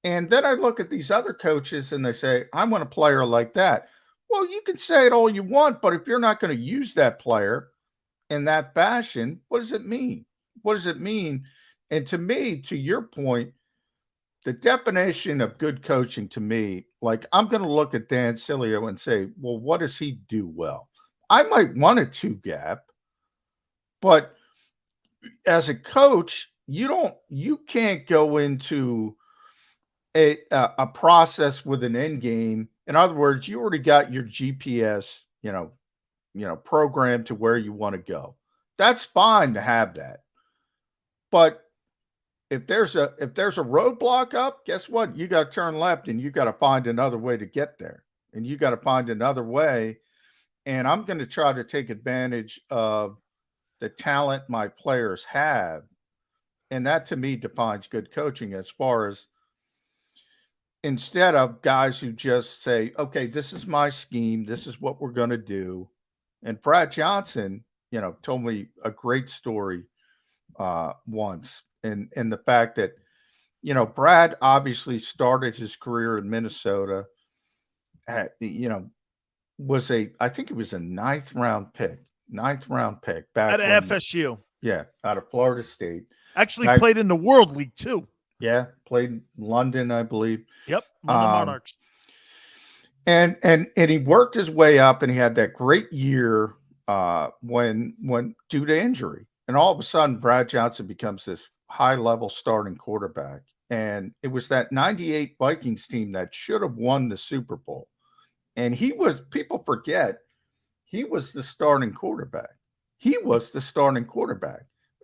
And then I look at these other coaches and they say, I want a player like that. Well, you can say it all you want, but if you're not going to use that player in that fashion, what does it mean? What does it mean? And to me, to your point, the definition of good coaching to me, like I'm going to look at Dan Sileo and say, well, what does he do well? I might want a 2-gap, but as a coach, you can't go into a process with an end game. In other words, you already got your GPS, program to where you want to go. That's fine to have that. But if there's a roadblock up, guess what? You got to turn left and you got to find another way to get there. And you got to find another way. And I'm going to try to take advantage of the talent my players have. And that to me defines good coaching, as far as instead of guys who just say, okay, this is my scheme, this is what we're going to do. And Brad Johnson, told me a great story once. And the fact that, Brad obviously started his career in Minnesota at, I think it was a ninth round pick back at FSU. Yeah. Out of Florida State. Actually played in the World League too. Yeah. Played in London, I believe. Yep. London Monarchs. And he worked his way up, and he had that great year when due to injury. And all of a sudden, Brad Johnson becomes this high-level starting quarterback. And it was that 98 Vikings team that should have won the Super Bowl. And people forget, he was the starting quarterback.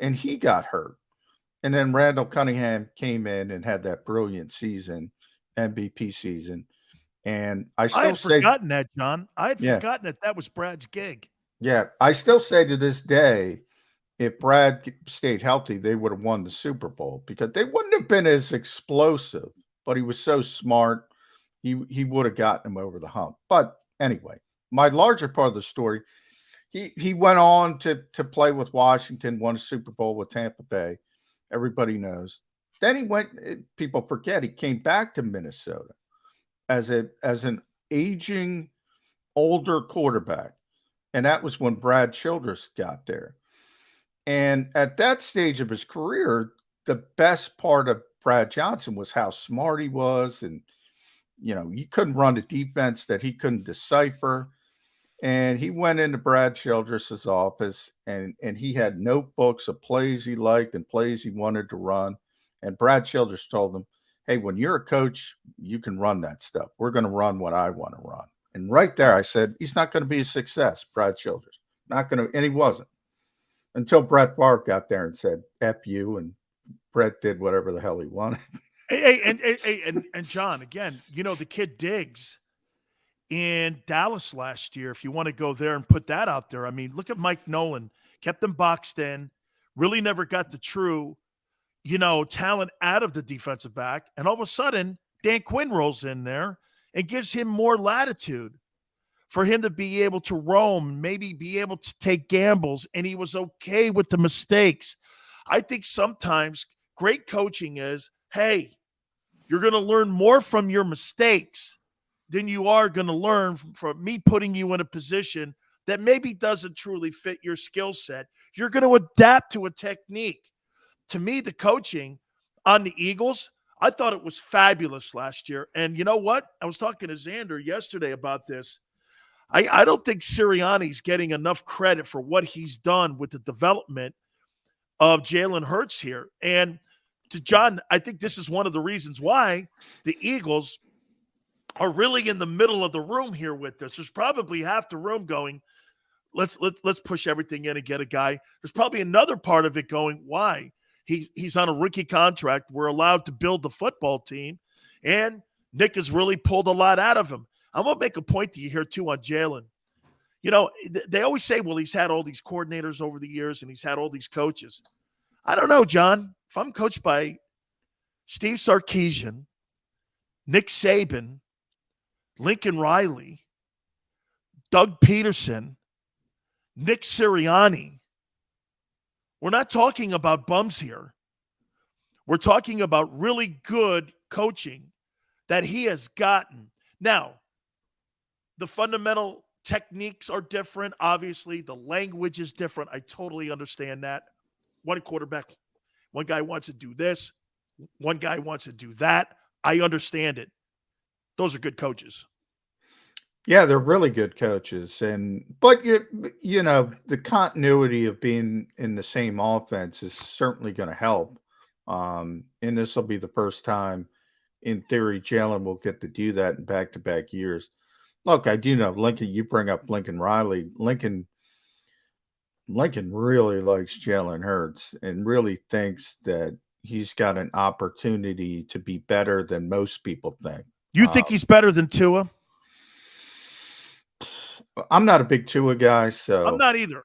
And he got hurt. And then Randall Cunningham came in and had that brilliant season, MVP season. And I had forgotten that, John. I had forgotten that was Brad's gig. Yeah. I still say to this day, if Brad stayed healthy, they would have won the Super Bowl, because they wouldn't have been as explosive, but he was so smart. He would have gotten him over the hump. But anyway, my larger part of the story, he went on to play with Washington, won a Super Bowl with Tampa Bay. Everybody knows. Then people forget, he came back to Minnesota as an aging, older quarterback. And that was when Brad Childress got there. And at that stage of his career, the best part of Brad Johnson was how smart he was. And, you couldn't run a defense that he couldn't decipher. And he went into Brad Childress's office, and he had notebooks of plays he liked and plays he wanted to run. And Brad Childress told him, hey, when you're a coach, you can run that stuff. We're going to run what I want to run. And right there, I said, he's not going to be a success, Brad Childress. Not going to, and he wasn't. Until Brett Favre got there and said, F you, and Brett did whatever the hell he wanted. And John, again, the kid Diggs in Dallas last year, if you want to go there and put that out there. I mean, look at Mike Nolan. Kept them boxed in, really never got the true, talent out of the defensive back. And all of a sudden, Dan Quinn rolls in there and gives him more latitude for him to be able to roam, maybe be able to take gambles, and he was okay with the mistakes. I think sometimes great coaching is, hey, you're going to learn more from your mistakes than you are going to learn from me putting you in a position that maybe doesn't truly fit your skill set. You're going to adapt to a technique. To me, the coaching on the Eagles, I thought it was fabulous last year. And you know what? I was talking to Xander yesterday about this. I don't think Sirianni's getting enough credit for what he's done with the development of Jalen Hurts here. And to John, I think this is one of the reasons why the Eagles are really in the middle of the room here with this. There's probably half the room going, let's push everything in and get a guy. There's probably another part of it going, why? He's on a rookie contract. We're allowed to build the football team. And Nick has really pulled a lot out of him. I'm going to make a point to you here, too, on Jalen. They always say, well, he's had all these coordinators over the years and he's had all these coaches. I don't know, John. If I'm coached by Steve Sarkisian, Nick Saban, Lincoln Riley, Doug Peterson, Nick Sirianni, we're not talking about bums here. We're talking about really good coaching that he has gotten. Now, the fundamental techniques are different. Obviously, the language is different. I totally understand that. One quarterback, one guy wants to do this, one guy wants to do that. I understand it. Those are good coaches. Yeah, they're really good coaches. But the continuity of being in the same offense is certainly going to help. And this will be the first time, in theory, Jalen will get to do that in back-to-back years. Look, I do know Lincoln. You bring up Lincoln Riley. Lincoln really likes Jalen Hurts and really thinks that he's got an opportunity to be better than most people think. You think he's better than Tua? I'm not a big Tua guy, so I'm not either.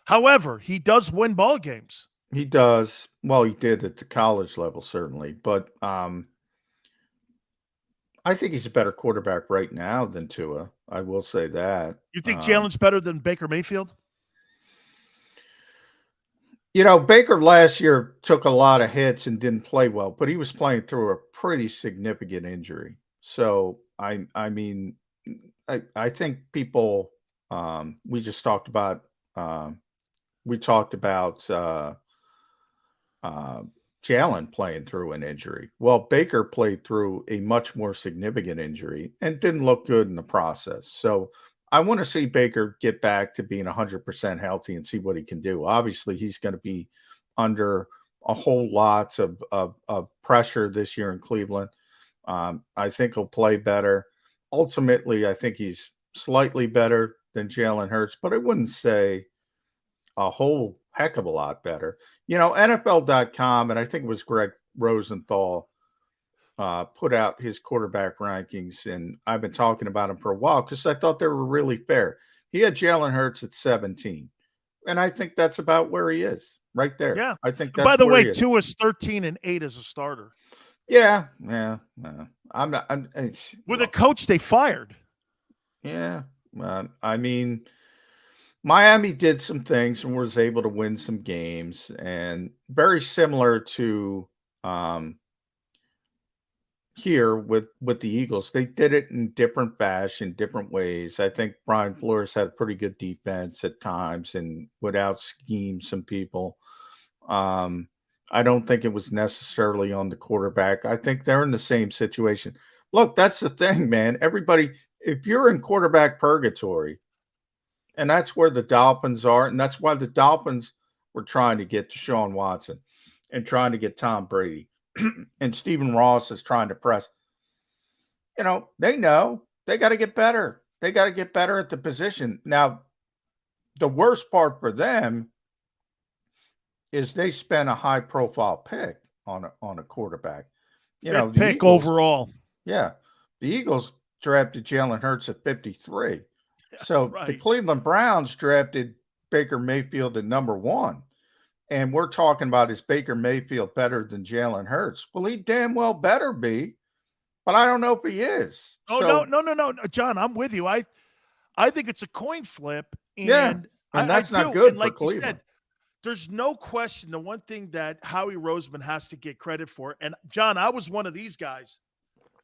However, he does win ball games. He does. Well, he did at the college level, certainly. But I think he's a better quarterback right now than Tua. I will say that. You think Jalen's better than Baker Mayfield? Baker last year took a lot of hits and didn't play well, but he was playing through a pretty significant injury. So, I think people we just talked about Jalen playing through an injury. Well, Baker played through a much more significant injury and didn't look good in the process. So I want to see Baker get back to being 100% healthy and see what he can do. Obviously, he's going to be under a whole lot of pressure this year in Cleveland. I think he'll play better. Ultimately, I think he's slightly better than Jalen Hurts, but I wouldn't say a whole heck of a lot better. NFL.com, and I think it was Greg Rosenthal, put out his quarterback rankings, and I've been talking about him for a while because I thought they were really fair. He had Jalen Hurts at 17, and I think that's about where he is, right there. Yeah. I think that's by the way, he is. Tua's 13-8 as a starter. Yeah. I'm not. With a coach they fired. Yeah. Miami did some things and was able to win some games, and very similar to here with the Eagles. They did it in different fashion, different ways. I think Brian Flores had a pretty good defense at times and would out scheme some people. I don't think it was necessarily on the quarterback. I think they're in the same situation. Look, that's the thing, man. Everybody, if you're in quarterback purgatory, and that's where the Dolphins are, and that's why the Dolphins were trying to get Deshaun Watson and trying to get Tom Brady, and Stephen Ross is trying to press. They know they got to get better. They got to get better at the position. Now, the worst part for them is they spent a high-profile pick on a quarterback. Fifth pick Eagles, overall. Yeah, the Eagles drafted Jalen Hurts at 53. So right. The Cleveland Browns drafted Baker Mayfield at number 1. And we're talking about, is Baker Mayfield better than Jalen Hurts? Well, he damn well better be, but I don't know if he is. Oh, no, John, I'm with you. I think it's a coin flip. And that's not good like for Cleveland. You said, there's no question. The one thing that Howie Roseman has to get credit for, and John, I was one of these guys.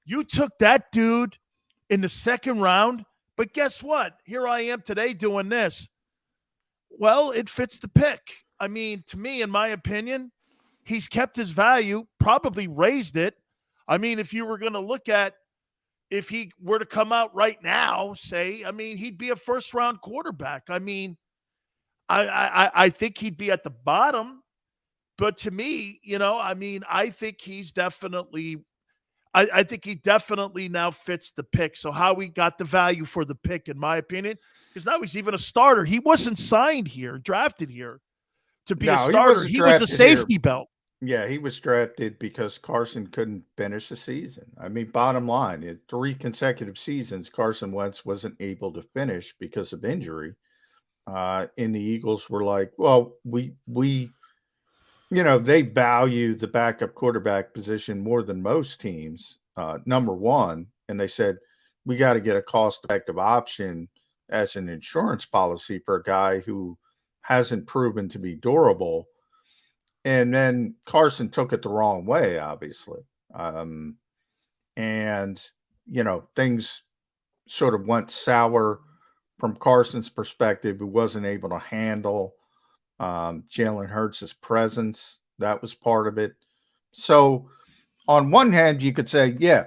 You took that dude in the second round, but guess what? Here I am today doing this. Well, it fits the pick. I mean, to me, in my opinion, he's kept his value, probably raised it. I mean, if you were going to look at, if he were to come out right now, he'd be a first-round quarterback. I mean, I think he'd be at the bottom, but to me, I think he's definitely I think he definitely now fits the pick. So Howie got the value for the pick, in my opinion, because now he's even a starter. He wasn't signed here, drafted here to be a starter. He was a safety belt. Yeah, he was drafted because Carson couldn't finish the season. I mean, bottom line, in 3 consecutive seasons, Carson Wentz wasn't able to finish because of injury. And the Eagles were like, well, they value the backup quarterback position more than most teams, number one. And they said, we got to get a cost-effective option as an insurance policy for a guy who hasn't proven to be durable. And then Carson took it the wrong way, obviously. And, things sort of went sour from Carson's perspective, who wasn't able to handle Jalen Hurts' presence. That was part of it. So, on one hand, you could say, yeah,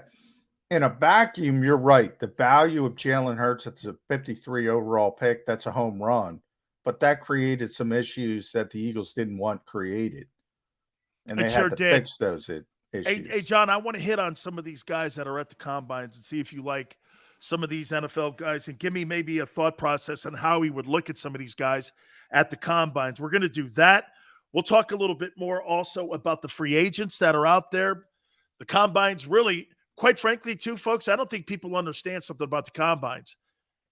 in a vacuum, you're right. The value of Jalen Hurts at the 53 overall pick, that's a home run. But that created some issues that the Eagles didn't want created. And they had to fix those issues. Hey, John, I want to hit on some of these guys that are at the combines and see if you like some of these NFL guys and give me maybe a thought process on how he would look at some of these guys at the combines. We're going to do that. We'll talk a little bit more also about the free agents that are out there. The combines really, quite frankly, too, folks, I don't think people understand something about the combines.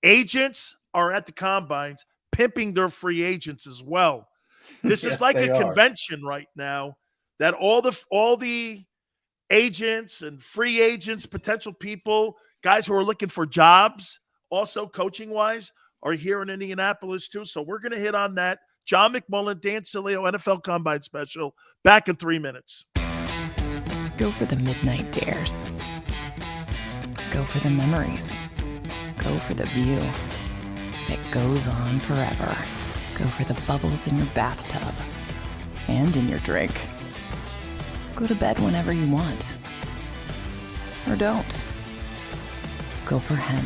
Agents are at the combines pimping their free agents as well. This is like a convention right now that all the agents and free agents, potential people, guys who are looking for jobs, also coaching-wise, are here in Indianapolis too. So we're going to hit on that. John McMullen, Dan Sileo, NFL Combine Special. Back in 3 minutes. Go for the midnight dares. Go for the memories. Go for the view that goes on forever. Go for the bubbles in your bathtub and in your drink. Go to bed whenever you want. Or don't. Go for him.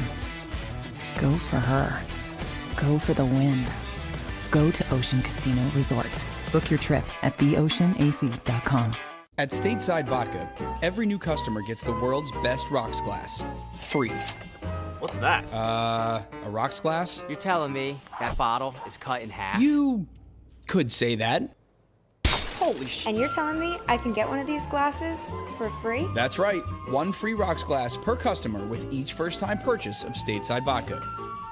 Go for her. Go for the win. Go to Ocean Casino Resort. Book your trip at theoceanac.com. At Stateside Vodka, every new customer gets the world's best rocks glass. Free. What's that? A rocks glass? You're telling me that bottle is cut in half? You could say that. Holy shit. And you're telling me I can get one of these glasses for free? That's right. 1 free rocks glass per customer with each first-time purchase of Stateside Vodka.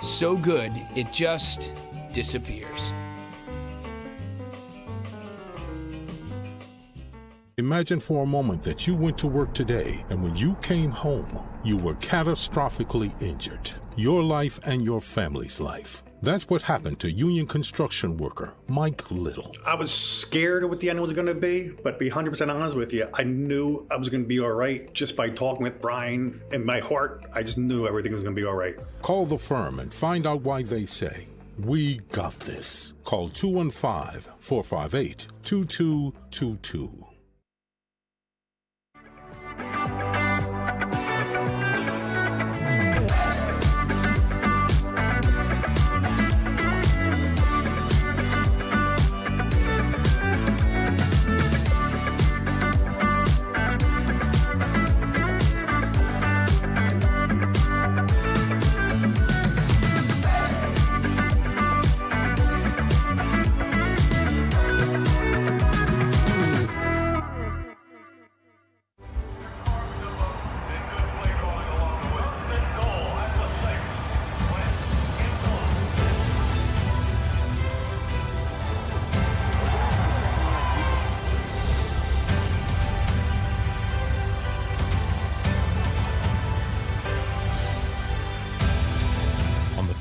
So good, it just disappears. Imagine for a moment that you went to work today and when you came home, you were catastrophically injured. Your life and your family's life. That's what happened to union construction worker Mike Little. I was scared of what the end was going to be, but to be 100% honest with you, I knew I was going to be all right just by talking with Brian. In my heart, I just knew everything was going to be all right. Call the firm and find out why they say, "We got this." Call 215-458-2222.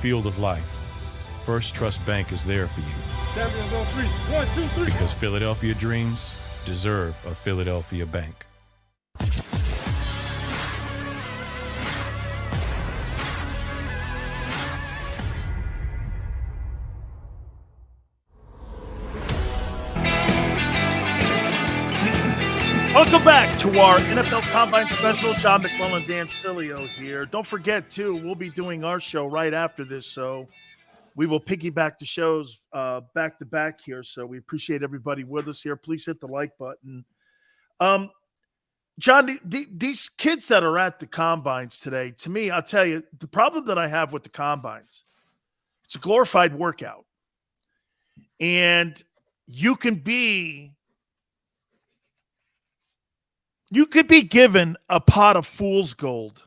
Field of life, First Trust Bank is there for you. Champions on 3. 1, 2, 3. Because Philadelphia dreams deserve a Philadelphia bank. Welcome back to our NFL Combine Special. John McMullen, Dan Sileo here. Don't forget, too, we'll be doing our show right after this, so we will piggyback the shows back-to-back here, so we appreciate everybody with us here. Please hit the like button. John, these kids that are at the combines today, to me, I'll tell you, the problem that I have with the combines, it's a glorified workout. And you can be You could be given a pot of fool's gold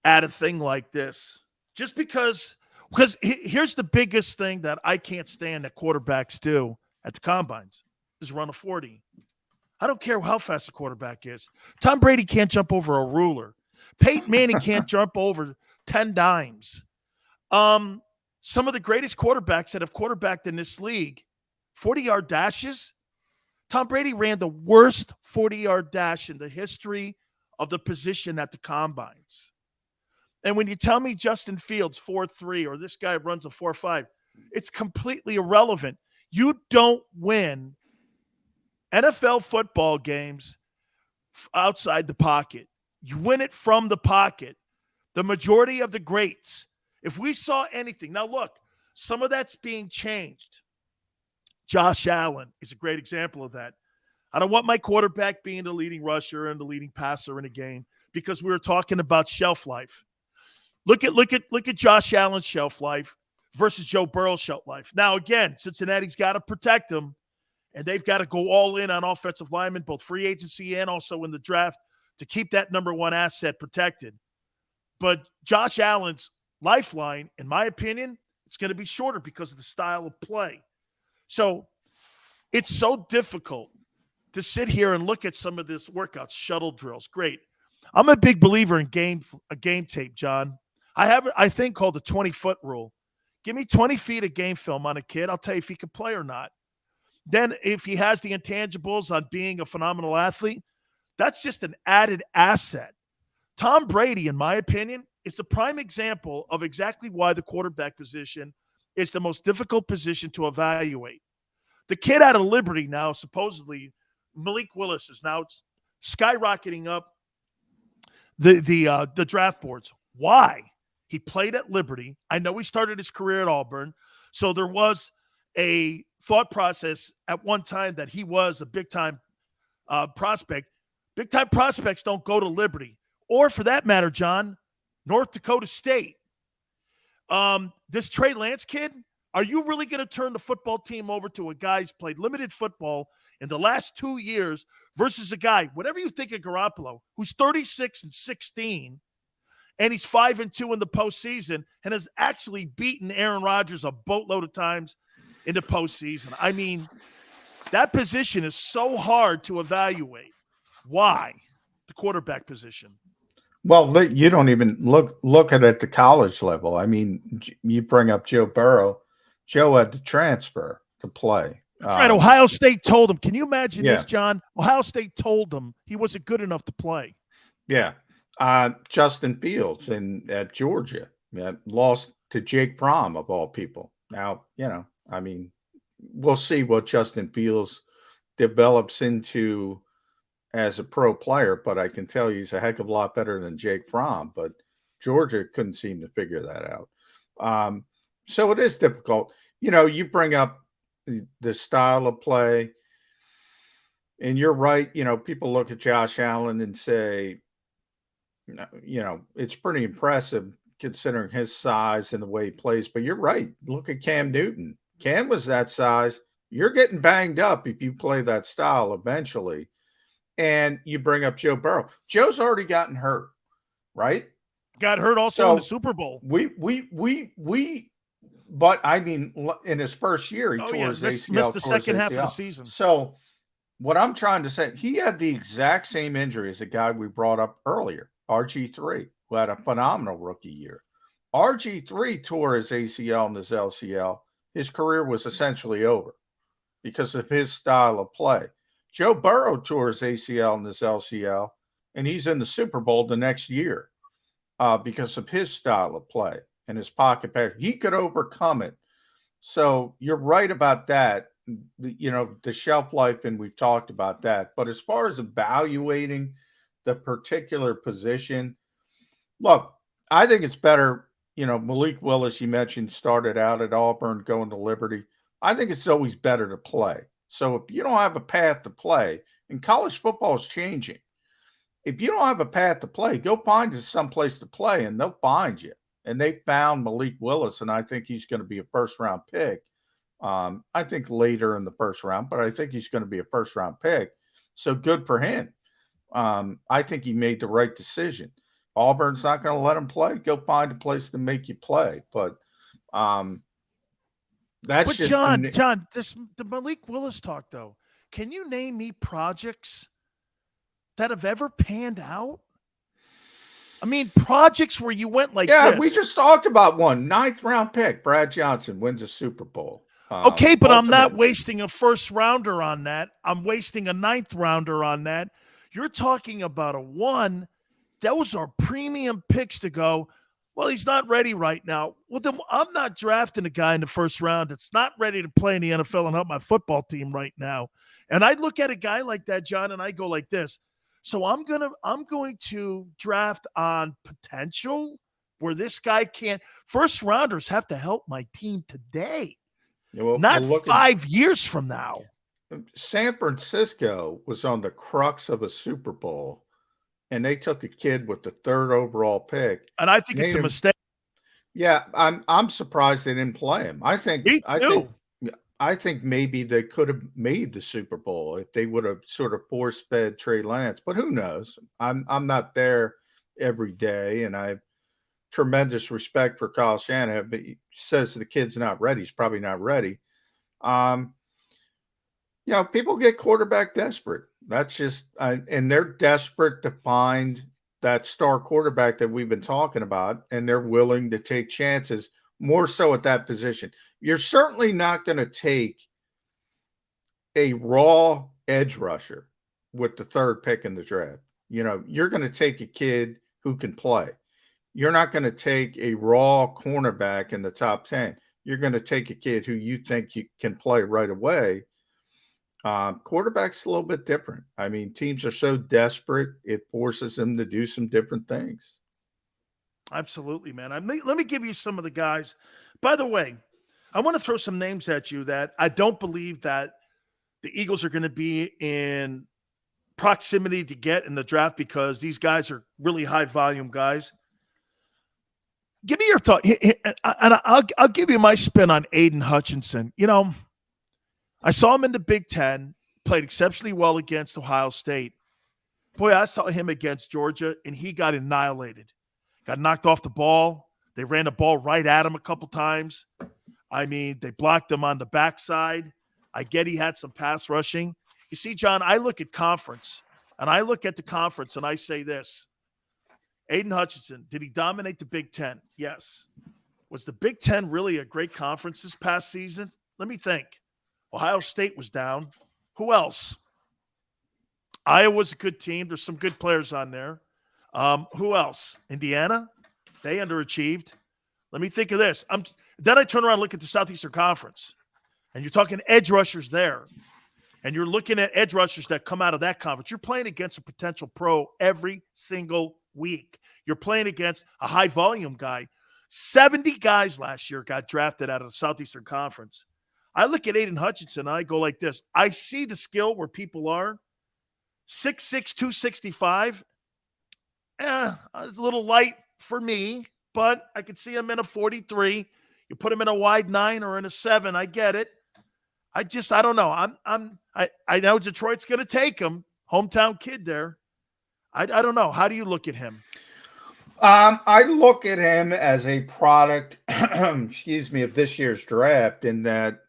at a thing like this. Just because here's the biggest thing that I can't stand that quarterbacks do at the combines is run a 40. I don't care how fast the quarterback is. Tom Brady can't jump over a ruler. Peyton Manning can't jump over 10 dimes. Some of the greatest quarterbacks that have quarterbacked in this league, 40-yard dashes. Tom Brady ran the worst 40-yard dash in the history of the position at the combines. And when you tell me Justin Fields 4.3 or this guy runs a 4.5, it's completely irrelevant. You don't win NFL football games outside the pocket. You win it from the pocket. The majority of the greats, if we saw anything, now look, some of that's being changed. Josh Allen is a great example of that. I don't want my quarterback being the leading rusher and the leading passer in a game because we were talking about shelf life. Look at Josh Allen's shelf life versus Joe Burrow's shelf life. Now, again, Cincinnati's got to protect him, and they've got to go all in on offensive linemen, both free agency and also in the draft, to keep that number one asset protected. But Josh Allen's lifeline, in my opinion, it's going to be shorter because of the style of play. So it's so difficult to sit here and look at some of this workouts, shuttle drills. Great. I'm a big believer in game tape, John. I have a thing called the 20-foot rule. Give me 20 feet of game film on a kid. I'll tell you if he can play or not. Then if he has the intangibles on being a phenomenal athlete, that's just an added asset. Tom Brady, in my opinion, is the prime example of exactly why the quarterback position is the most difficult position to evaluate. The kid out of Liberty now, supposedly, Malik Willis is now skyrocketing up the draft boards. Why? He played at Liberty. I know he started his career at Auburn. So there was a thought process at one time that he was a big-time prospect. Big-time prospects don't go to Liberty. Or, for that matter, John, North Dakota State. This Trey Lance kid, are you really going to turn the football team over to a guy who's played limited football in the last 2 years versus a guy, whatever you think of Garoppolo, who's 36-16, and he's 5-2 in the postseason and has actually beaten Aaron Rodgers a boatload of times in the postseason? I mean, that position is so hard to evaluate. Why? The quarterback position. Well, you don't even look at it at the college level. I mean, you bring up Joe Burrow. Joe had to transfer to play. That's right. Ohio State told him. Can you imagine this, John? Ohio State told him he wasn't good enough to play. Yeah. Justin Fields at Georgia lost to Jake Fromm, of all people. Now, I mean, we'll see what Justin Fields develops into as a pro player, but I can tell you he's a heck of a lot better than Jake Fromm. But Georgia couldn't seem to figure that out. So it is difficult. You bring up the style of play, and you're right. People look at Josh Allen and say, it's pretty impressive considering his size and the way he plays. But you're right. Look at Cam Newton. Cam was that size. You're getting banged up if you play that style eventually. And you bring up Joe Burrow. Joe's already gotten hurt, right? Got hurt also in the Super Bowl. But I mean, in his first year, he tore his ACL. Missed the second half of the season. So what I'm trying to say, he had the exact same injury as the guy we brought up earlier, RG3, who had a phenomenal rookie year. RG3 tore his ACL and his LCL. His career was essentially over because of his style of play. Joe Burrow tore his ACL and his LCL, and he's in the Super Bowl the next year because of his style of play and his pocket pass. He could overcome it. So you're right about that. The shelf life, and we've talked about that. But as far as evaluating the particular position, look, I think it's better. Malik Willis, you mentioned, started out at Auburn, going to Liberty. I think it's always better to play. So if you don't have a path to play, and college football is changing, if you don't have a path to play, go find someplace to play, and they'll find you. And they found Malik Willis, and I think he's going to be a first-round pick. I think later in the first round, but I think he's going to be a first-round pick. So good for him. I think he made the right decision. Auburn's not going to let him play. Go find a place to make you play. But that's just John, this the Malik Willis talk though. Can you name me projects that have ever panned out? I mean, projects where you went like this. We just talked about one 9th round pick. Brad Johnson wins a Super Bowl. Okay, but I'm not wasting a first rounder on that. I'm wasting a 9th rounder on that. You're talking about a one. Those are premium picks to go, well, he's not ready right now. Well, then I'm not drafting a guy in the first round that's not ready to play in the NFL and help my football team right now. And I look at a guy like that, John, and I go like this. So I'm going to draft on potential where this guy can't. First rounders have to help my team today, not 5 years from now. San Francisco was on the crux of a Super Bowl, and they took a kid with the 3rd overall pick. And I think it's a mistake. Yeah, I'm surprised they didn't play him. I think maybe they could have made the Super Bowl if they would have sort of force-fed Trey Lance, but who knows? I'm not there every day, and I have tremendous respect for Kyle Shanahan, but he says the kid's not ready. He's probably not ready. People get quarterback desperate. That's just and they're desperate to find that star quarterback that we've been talking about, and they're willing to take chances more so at that position. You're certainly not going to take a raw edge rusher with the 3rd pick in the draft. You're going to take a kid who can play. You're not going to take a raw cornerback in the top 10. You're going to take a kid who you think you can play right away. Quarterback's a little bit different. I mean, teams are so desperate, it forces them to do some different things. Absolutely, man. Let me give you some of the guys. By the way, I want to throw some names at you that I don't believe that the Eagles are going to be in proximity to get in the draft because these guys are really high volume guys. Give me your thought, and I'll give you my spin on Aiden Hutchinson. I saw him in the Big Ten, played exceptionally well against Ohio State. Boy, I saw him against Georgia, and he got annihilated. Got knocked off the ball. They ran the ball right at him a couple times. I mean, they blocked him on the backside. I get he had some pass rushing. You see, John, I look at conference, and I look at the conference, and I say this. Aiden Hutchinson, did he dominate the Big Ten? Yes. Was the Big Ten really a great conference this past season? Let me think. Ohio State was down. Who else? Iowa's a good team. There's some good players on there. Who else? Indiana? They underachieved. Let me think of this. Then I turn around and look at the Southeastern Conference, and you're talking edge rushers there, and you're looking at edge rushers that come out of that conference. You're playing against a potential pro every single week. You're playing against a high-volume guy. 70 guys last year got drafted out of the Southeastern Conference. I look at Aiden Hutchinson, and I go like this. I see the skill where people are. 6'6", 265. It's a little light for me, but I could see him in a 43. You put him in a wide 9 or in a 7, I get it. I don't know. I know Detroit's going to take him. Hometown kid there. I don't know. How do you look at him? I look at him as a product, of this year's draft, in that,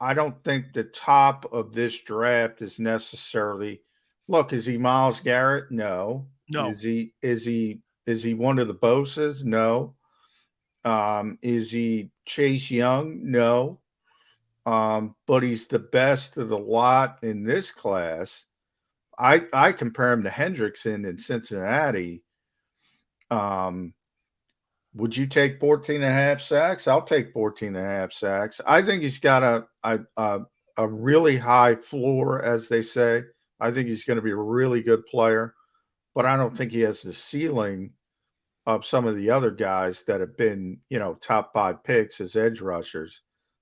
I don't think the top of this draft is necessarily. Look, is he Myles Garrett? No. Is he one of the Bosa's? No. Is he Chase Young? No. But he's the best of the lot in this class. I compare him to Hendrickson in Cincinnati. Would you take 14.5 sacks? I'll take 14.5 sacks. I think he's got a really high floor, as they say. I think he's going to be a really good player, but I don't think he has the ceiling of some of the other guys that have been, top 5 picks as edge rushers.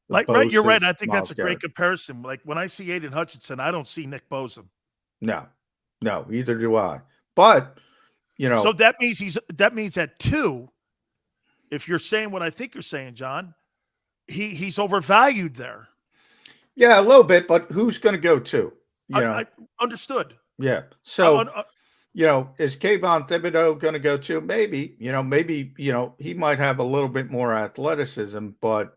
Right, you're right. I think that's a great comparison. Like when I see Aiden Hutchinson, I don't see Nick Bosa. No, either do I. But so that means at 2, if you're saying what I think you're saying, John, he's overvalued there. Yeah, a little bit, but who's going to go 2? I understood. Yeah. So is Kayvon Thibodeau going to go too? Maybe, maybe, he might have a little bit more athleticism, but,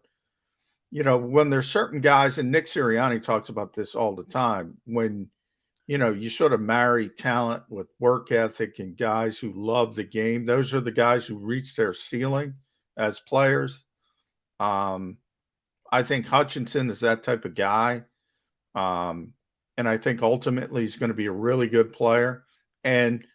when there's certain guys, and Nick Sirianni talks about this all the time, when, you sort of marry talent with work ethic and guys who love the game, those are the guys who reach their ceiling as players. I think Hutchinson is that type of guy. And I think ultimately he's going to be a really good player. And,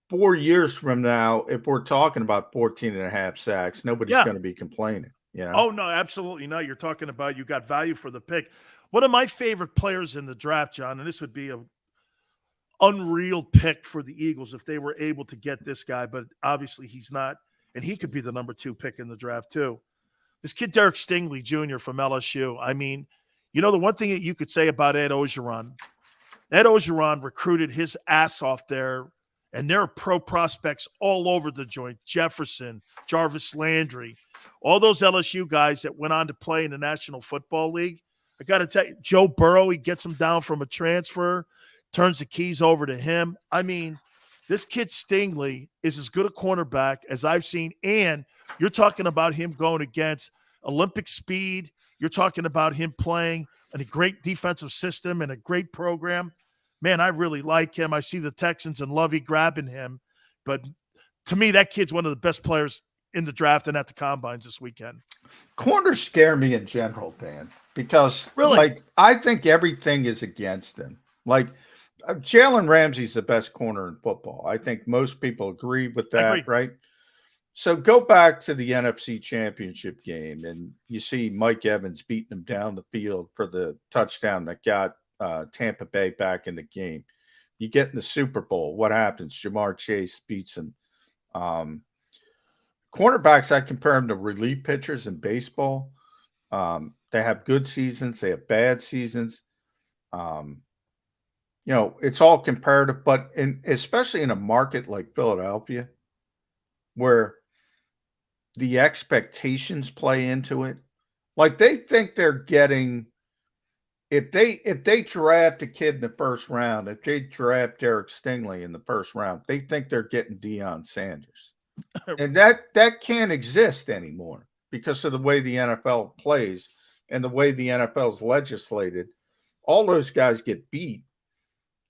4 years from now, if we're talking about 14 and a half sacks, nobody's going to be complaining. Oh, no, absolutely not. You're talking about you got value for the pick. One of my favorite players in the draft, John, and this would be an unreal pick for the Eagles if they were able to get this guy, but obviously he's not, and he could be the number 2 pick in the draft too. This kid, Derek Stingley Jr. from LSU. I mean, the one thing that you could say about Ed Orgeron recruited his ass off there, and there are pro prospects all over the joint. Jefferson, Jarvis Landry, all those LSU guys that went on to play in the National Football League. I got to tell you, Joe Burrow, he gets him down from a transfer, turns the keys over to him. I mean, this kid Stingley is as good a cornerback as I've seen, and you're talking about him going against Olympic speed. You're talking about him playing in a great defensive system and a great program. Man, I really like him. I see the Texans and Lovey grabbing him. But to me, that kid's one of the best players in the draft and at the combines this weekend. Corners scare me in general, Dan, because really, I think everything is against him. Jalen Ramsey's the best corner in football. I think most people agree with that, right? So go back to the NFC Championship game, and you see Mike Evans beating him down the field for the touchdown that got Tampa Bay back in the game. You get in the Super Bowl, what happens? Jamar Chase beats him. Cornerbacks, I compare them to relief pitchers in baseball. They have good seasons. They have bad seasons. It's all comparative, but especially in a market like Philadelphia, where the expectations play into it. They think they're getting, if they draft a kid in the first round, if they draft Derek Stingley in the first round, they think they're getting Deion Sanders. And that can't exist anymore because of the way the NFL plays and the way the NFL is legislated. All those guys get beat.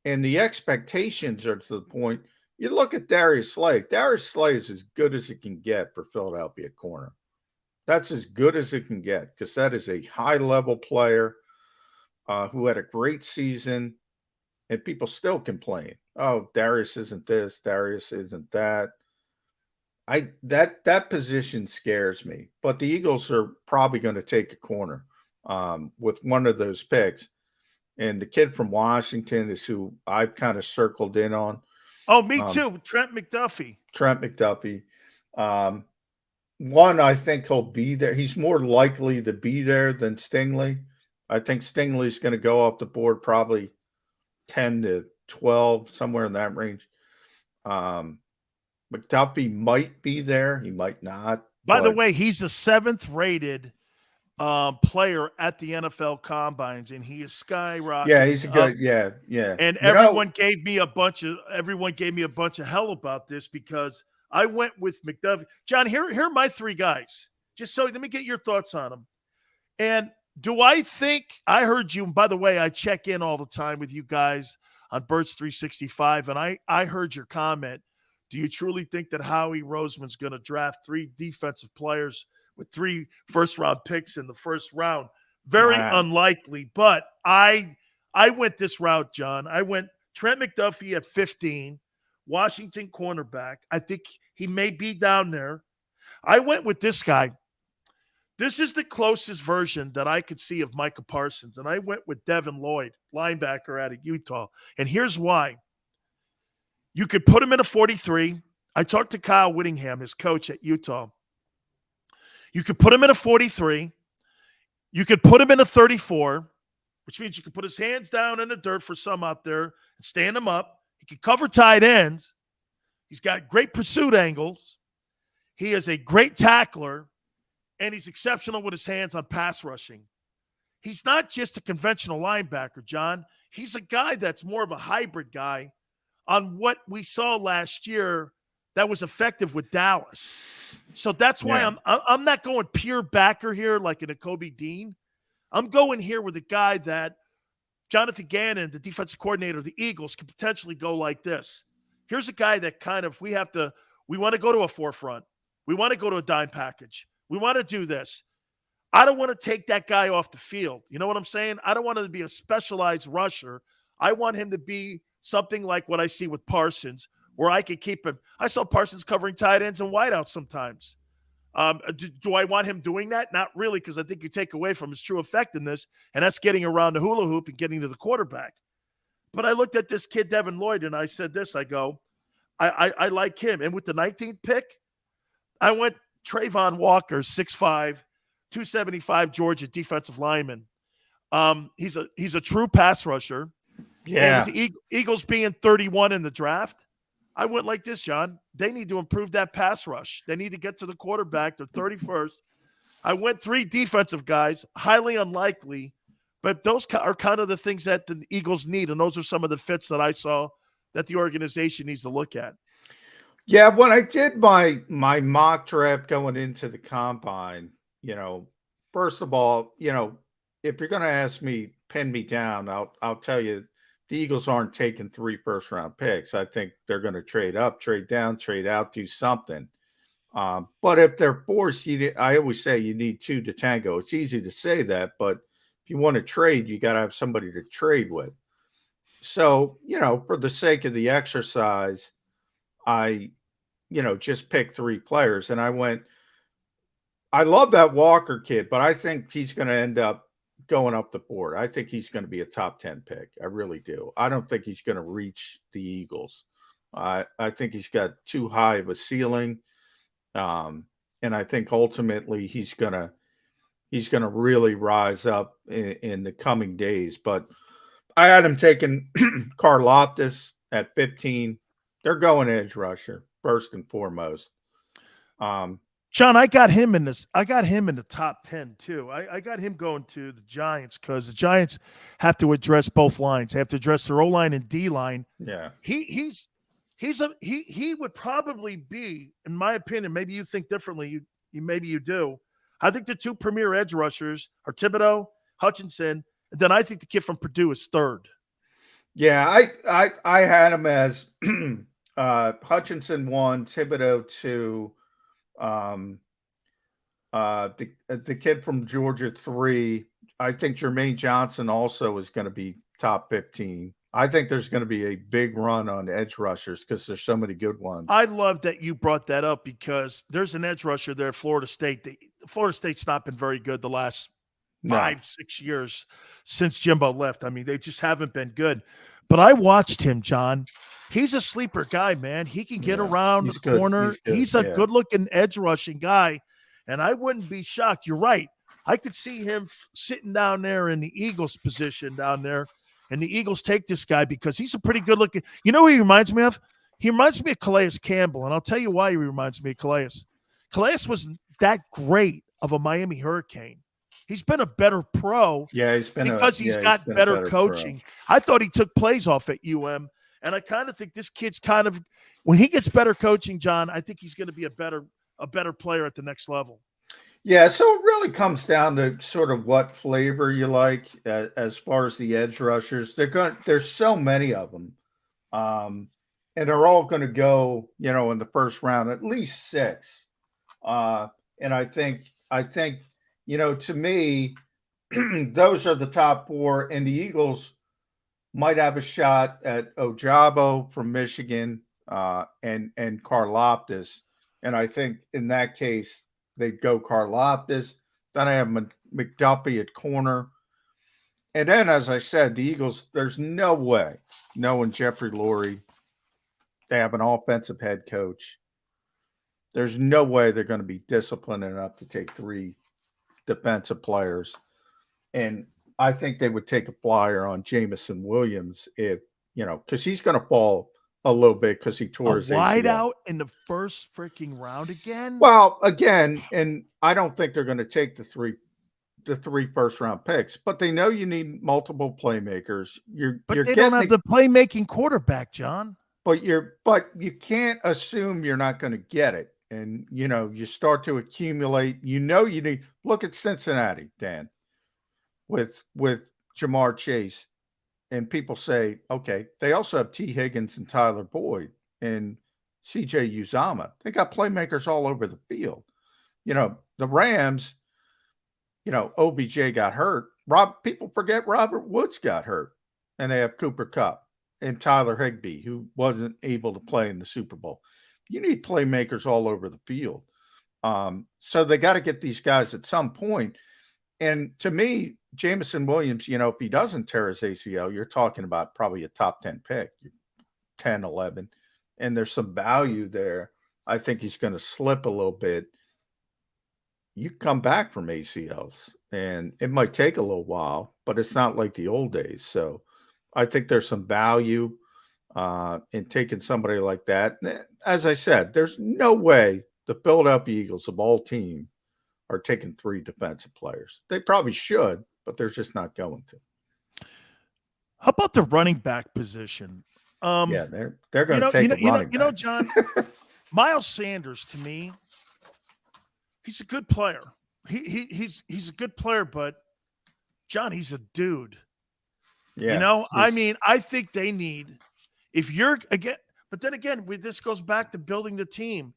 And the expectations are to the point. You look at Darius Slay. Darius Slay is as good as it can get for Philadelphia corner. That's as good as it can get because that is a high-level player who had a great season, and people still complain. Oh, Darius isn't this. Darius isn't that. That position scares me. But the Eagles are probably going to take a corner with one of those picks. And the kid from Washington is who I've kind of circled in on. Oh, me too. Trent McDuffie. One, I think he'll be there. He's more likely to be there than Stingley. I think Stingley's going to go off the board probably 10 to 12, somewhere in that range. McDuffie might be there. He might not. By the way, he's the 7th rated player at the NFL combines, and he is skyrocketing. Yeah, he's a good. Yeah. And everyone gave me a bunch of hell about this because I went with McDuffie. John, here are my 3 guys. Just so let me get your thoughts on them. And do I think I heard you? And by the way, I check in all the time with you guys on Birds 365, and I heard your comment. Do you truly think that Howie Roseman's going to draft 3 defensive players with 3 first-round picks in the first round? Very unlikely, but I went this route, John. I went Trent McDuffie at 15, Washington cornerback. I think he may be down there. I went with this guy. This is the closest version that I could see of Micah Parsons, and I went with Devin Lloyd, linebacker out of Utah. And here's why. You could put him in a 43. I talked to Kyle Whittingham, his coach at Utah. You could put him in a 43. You could put him in a 34, which means you could put his hands down in the dirt for some out there and stand him up. He can cover tight ends. He's got great pursuit angles. He is a great tackler, and he's exceptional with his hands on pass rushing. He's not just a conventional linebacker, John. He's a guy that's more of a hybrid guy on what we saw last year that was effective with Dallas. So that's why I'm not going pure backer here like in a Kobe Dean. I'm going here with a guy that Jonathan Gannon, the defensive coordinator of the Eagles, could potentially go like this. Here's a guy that kind of we want to go to a forefront. We want to go to a dime package. We want to do this. I don't want to take that guy off the field. You know what I'm saying? I don't want him to be a specialized rusher. I want him to be something like what I see with Parsons, where I could keep him. I saw Parsons covering tight ends and wideouts sometimes. Do I want him doing that? Not really, because I think you take away from his true effectiveness, and that's getting around the hula hoop and getting to the quarterback. But I looked at this kid, Devin Lloyd, and I said this. I go, I like him. And with the 19th pick, I went Trayvon Walker, 6'5", 275 Georgia defensive lineman. He's a true pass rusher. Yeah. And with the Eagles being 31 in the draft, I went like this, John. They need to improve that pass rush. They need to get to the quarterback. They're 31st. I went 3 defensive guys, highly unlikely, but those are kind of the things that the Eagles need, and those are some of the fits that I saw that the organization needs to look at. Yeah, when I did my mock draft going into the combine, first of all, if you're going to ask me, pin me down, I'll tell you, the Eagles aren't taking 3 first-round picks. I think they're going to trade up, trade down, trade out, do something. But if they're forced, I always say you need 2 to tango. It's easy to say that, but if you want to trade, you got to have somebody to trade with. So, for the sake of the exercise, I, just picked 3 players. And I love that Walker kid, but I think he's going to end up going up the board. I think he's going to be a top 10 pick. I really do. I don't think he's going to reach the Eagles. I think he's got too high of a ceiling. And I think ultimately he's going to really rise up in the coming days. But I had him taking Karlaftis at 15. They're going edge rusher first and foremost. John, I got him in the top 10 too. I got him going to the Giants because the Giants have to address both lines. They have to address their O-line and D-line. Yeah. He would probably be, in my opinion, maybe you think differently. Maybe you do. I think the 2 premier edge rushers are Thibodeau, Hutchinson, and then I think the kid from Purdue is 3rd. Yeah, I had him as Hutchinson 1, Thibodeau 2. The kid from Georgia 3. I think Jermaine Johnson also is going to be top 15. I think there's going to be a big run on edge rushers because there's so many good ones. I love that you brought that up because there's an edge rusher there at Florida State. Florida State's not been very good the last 5-6 years since Jimbo left. I mean, they just haven't been good. But I watched him, John. He's a sleeper guy, man. He can get around the corner. He's a good-looking edge rushing guy, and I wouldn't be shocked. You're right. I could see him sitting down there in the Eagles position down there, and the Eagles take this guy because he's a pretty good-looking – you know who he reminds me of? He reminds me of Calais Campbell, and I'll tell you why he reminds me of Calais. Calais wasn't that great of a Miami Hurricane. He's been a better pro he's got better coaching. Pro. I thought he took plays off at UM. And I kind of think this kid's when he gets better coaching, John, I think he's going to be a better player at the next level. Yeah, so it really comes down to sort of what flavor you like as far as the edge rushers. There's so many of them, and they're all going to go, in the first round, at least 6. And I think, to me, those are the top 4, and the Eagles might have a shot at Ojabo from Michigan and Karlaftis. And I think in that case, they'd go Karlaftis. Then I have McDuffie at corner. And then, as I said, the Eagles, there's no way, knowing Jeffrey Lurie, they have an offensive head coach. There's no way they're going to be disciplined enough to take 3 defensive players. And I think they would take a flyer on Jameson Williams if, because he's going to fall a little bit because he tore his ACL. Wide out in the first freaking round again? Well, again, and I don't think they're going to take the 3 first-round picks, but they know you need multiple playmakers. But they don't have the playmaking quarterback, John. but you can't assume you're not going to get it. And, you start to accumulate, you need, look at Cincinnati, Dan, with Jamar Chase. And people say, okay, they also have T. Higgins and Tyler Boyd and CJ Uzama. They got playmakers all over the field. The Rams, OBJ got hurt. People forget Robert Woods got hurt. And they have Cooper Kupp and Tyler Higbee, who wasn't able to play in the Super Bowl. You need playmakers all over the field. So they got to get these guys at some point. And to me, Jameson Williams, if he doesn't tear his ACL, you're talking about probably a top 10 pick, 10, 11. And there's some value there. I think he's going to slip a little bit. You come back from ACLs, and it might take a little while, but it's not like the old days. So I think there's some value in taking somebody like that. As I said, there's no way the Philadelphia Eagles of all teams are taking 3 defensive players. They probably should, but they're just not going to. How about the running back position? Yeah, they're going to take a running back. John, Miles Sanders, to me, he's a good player. He's a good player, but John, he's a dude. Yeah, I think they need, but then again, this goes back to building the team.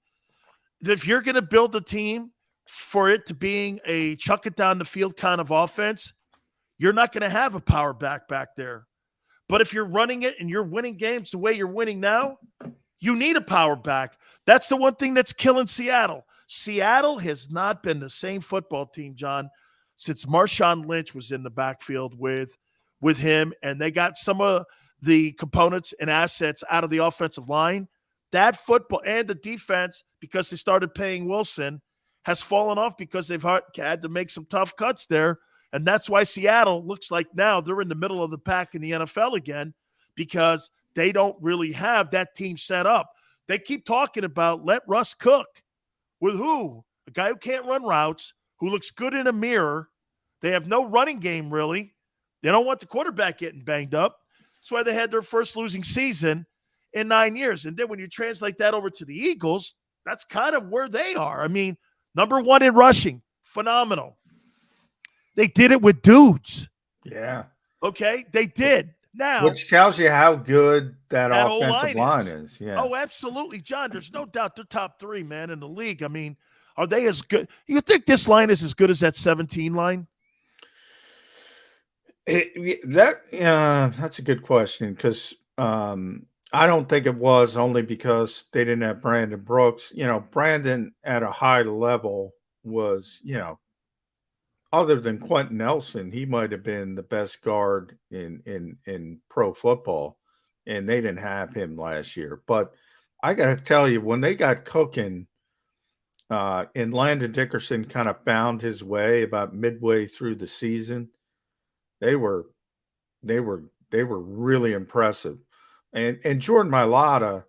If you're going to build the team for it to being a chuck it down the field kind of offense, you're not going to have a power back there. But if you're running it and you're winning games the way you're winning now, you need a power back. That's the one thing that's killing Seattle. Seattle has not been the same football team, John, since Marshawn Lynch was in the backfield with him, and they got some of the components and assets out of the offensive line. That football and the defense, because they started paying Wilson, has fallen off because they've had to make some tough cuts there. And that's why Seattle looks like now they're in the middle of the pack in the NFL again, because they don't really have that team set up. They keep talking about let Russ cook. With who? A guy who can't run routes, who looks good in a mirror. They have no running game, really. They don't want the quarterback getting banged up. That's why they had their first losing season in 9 years. And then when you translate that over to the Eagles, that's kind of where they are. I mean, number 1 in rushing, phenomenal. They did it with dudes. Yeah. Okay, they did. Now, which tells you how good that offensive line is. Yeah. Oh, absolutely, John. There's no doubt they're top 3, man, in the league. I mean, are they as good? You think this line is as good as that 17 line? That's a good question, because I don't think it was, only because they didn't have Brandon Brooks. Brandon at a high level was, other than Quentin Nelson, he might have been the best guard in pro football, and they didn't have him last year. But I got to tell you, when they got cooking, and Landon Dickerson kind of found his way about midway through the season, they were really impressive. And Jordan Mailata,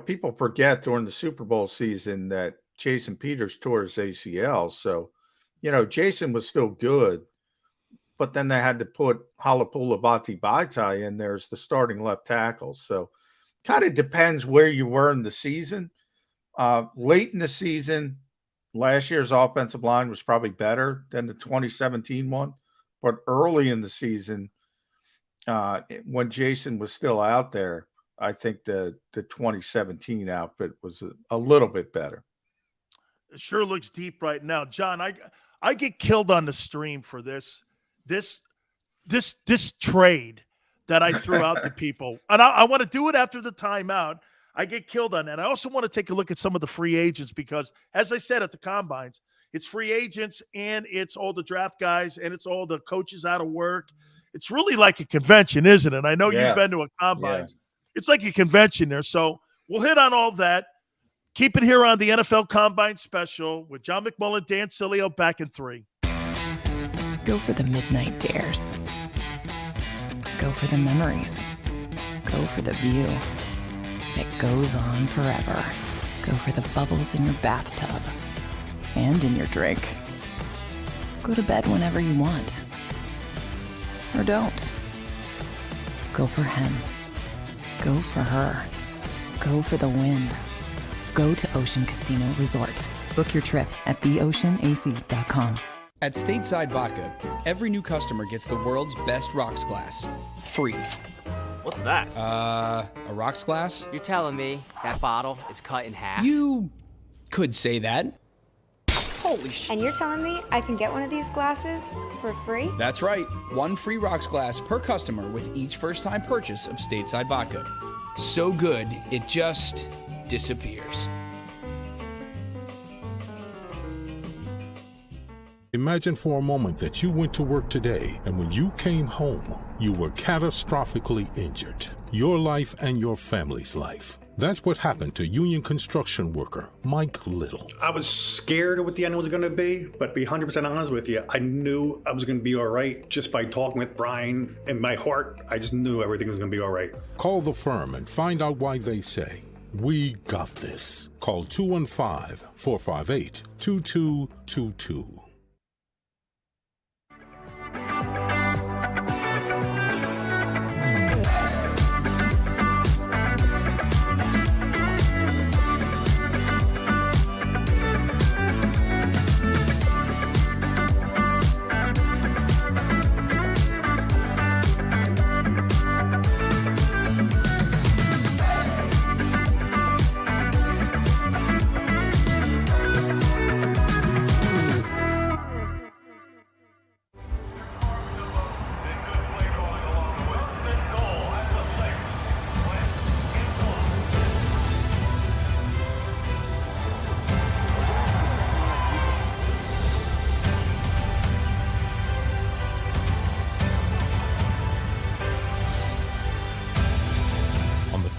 people forget during the Super Bowl season that Jason Peters tore his ACL. So, Jason was still good, but then they had to put Halapula Vati-Baitai in there as the starting left tackle. So kind of depends where you were in the season. Late in the season, last year's offensive line was probably better than the 2017 one. But early in the season, when Jason was still out there, I think the 2017 outfit was a little bit better. It sure looks deep right now. John, I get killed on the stream for this trade that I threw out to people. And I want to do it after the timeout. I get killed on that. I also want to take a look at some of the free agents because, as I said at the Combines, it's free agents and it's all the draft guys and it's all the coaches out of work. It's really like a convention, isn't it? I know you've been to a Combines. Yeah. It's like a convention there. So we'll hit on all that. Keep it here on the NFL Combine Special with John McMullen, Dan Sileo, back in 3. Go for the midnight dares. Go for the memories. Go for the view that goes on forever. Go for the bubbles in your bathtub and in your drink. Go to bed whenever you want. Or don't. Go for him. Go for her. Go for the win. Go to Ocean Casino Resort. Book your trip at theoceanac.com. At Stateside Vodka, every new customer gets the world's best rocks glass. Free. What's that? A rocks glass? You're telling me that bottle is cut in half? You could say that. Holy shit. And you're telling me I can get one of these glasses for free? That's right. One free rocks glass per customer with each first-time purchase of Stateside Vodka. So good, it just disappears. Imagine for a moment that you went to work today and when you came home, you were catastrophically injured. Your life and your family's life. That's what happened to union construction worker Mike Little. I was scared of what the end was going to be, but to be 100% honest with you, I knew I was going to be all right just by talking with Brian. In my heart, I just knew everything was going to be all right. Call the firm and find out why they say, "We got this." Call 215-458-2222.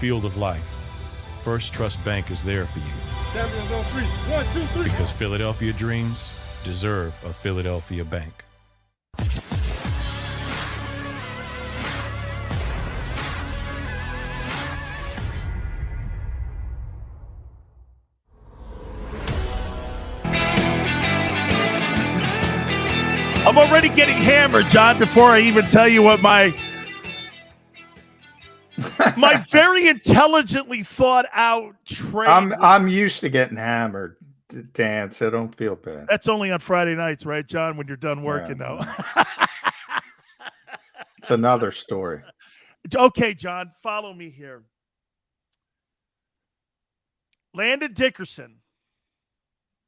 Field of life, First Trust Bank is there for you. Champions on three. 1, 2, 3. Because Philadelphia dreams deserve a Philadelphia bank. I'm already getting hammered, John, before I even tell you what my very intelligently thought out trade. I'm used to getting hammered, Dan, so don't feel bad. That's only on Friday nights, right, John, when you're done working, though. It's another story. Okay, John, follow me here. Landon Dickerson.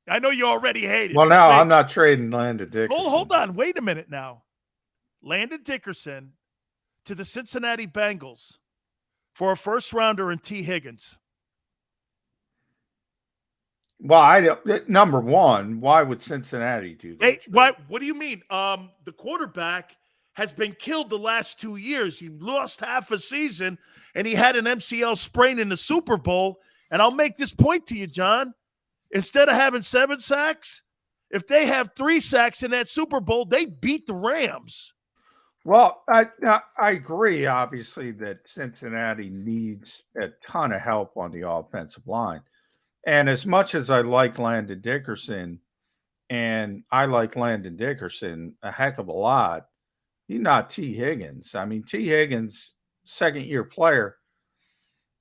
I know you already hate it. Well, no, I'm not trading Landon Dickerson. Hold on. Wait a minute now. Landon Dickerson to the Cincinnati Bengals for a first-rounder in T. Higgins. Well, number one, why would Cincinnati do that? Hey, what do you mean? The quarterback has been killed the last 2 years. He lost half a season, and he had an MCL sprain in the Super Bowl. And I'll make this point to you, John. Instead of having 7 sacks, if they have 3 sacks in that Super Bowl, they beat the Rams. Well, I agree, obviously, that Cincinnati needs a ton of help on the offensive line. And as much as I like Landon Dickerson, and I like Landon Dickerson a heck of a lot, he's not T. Higgins. I mean, T. Higgins, second-year player,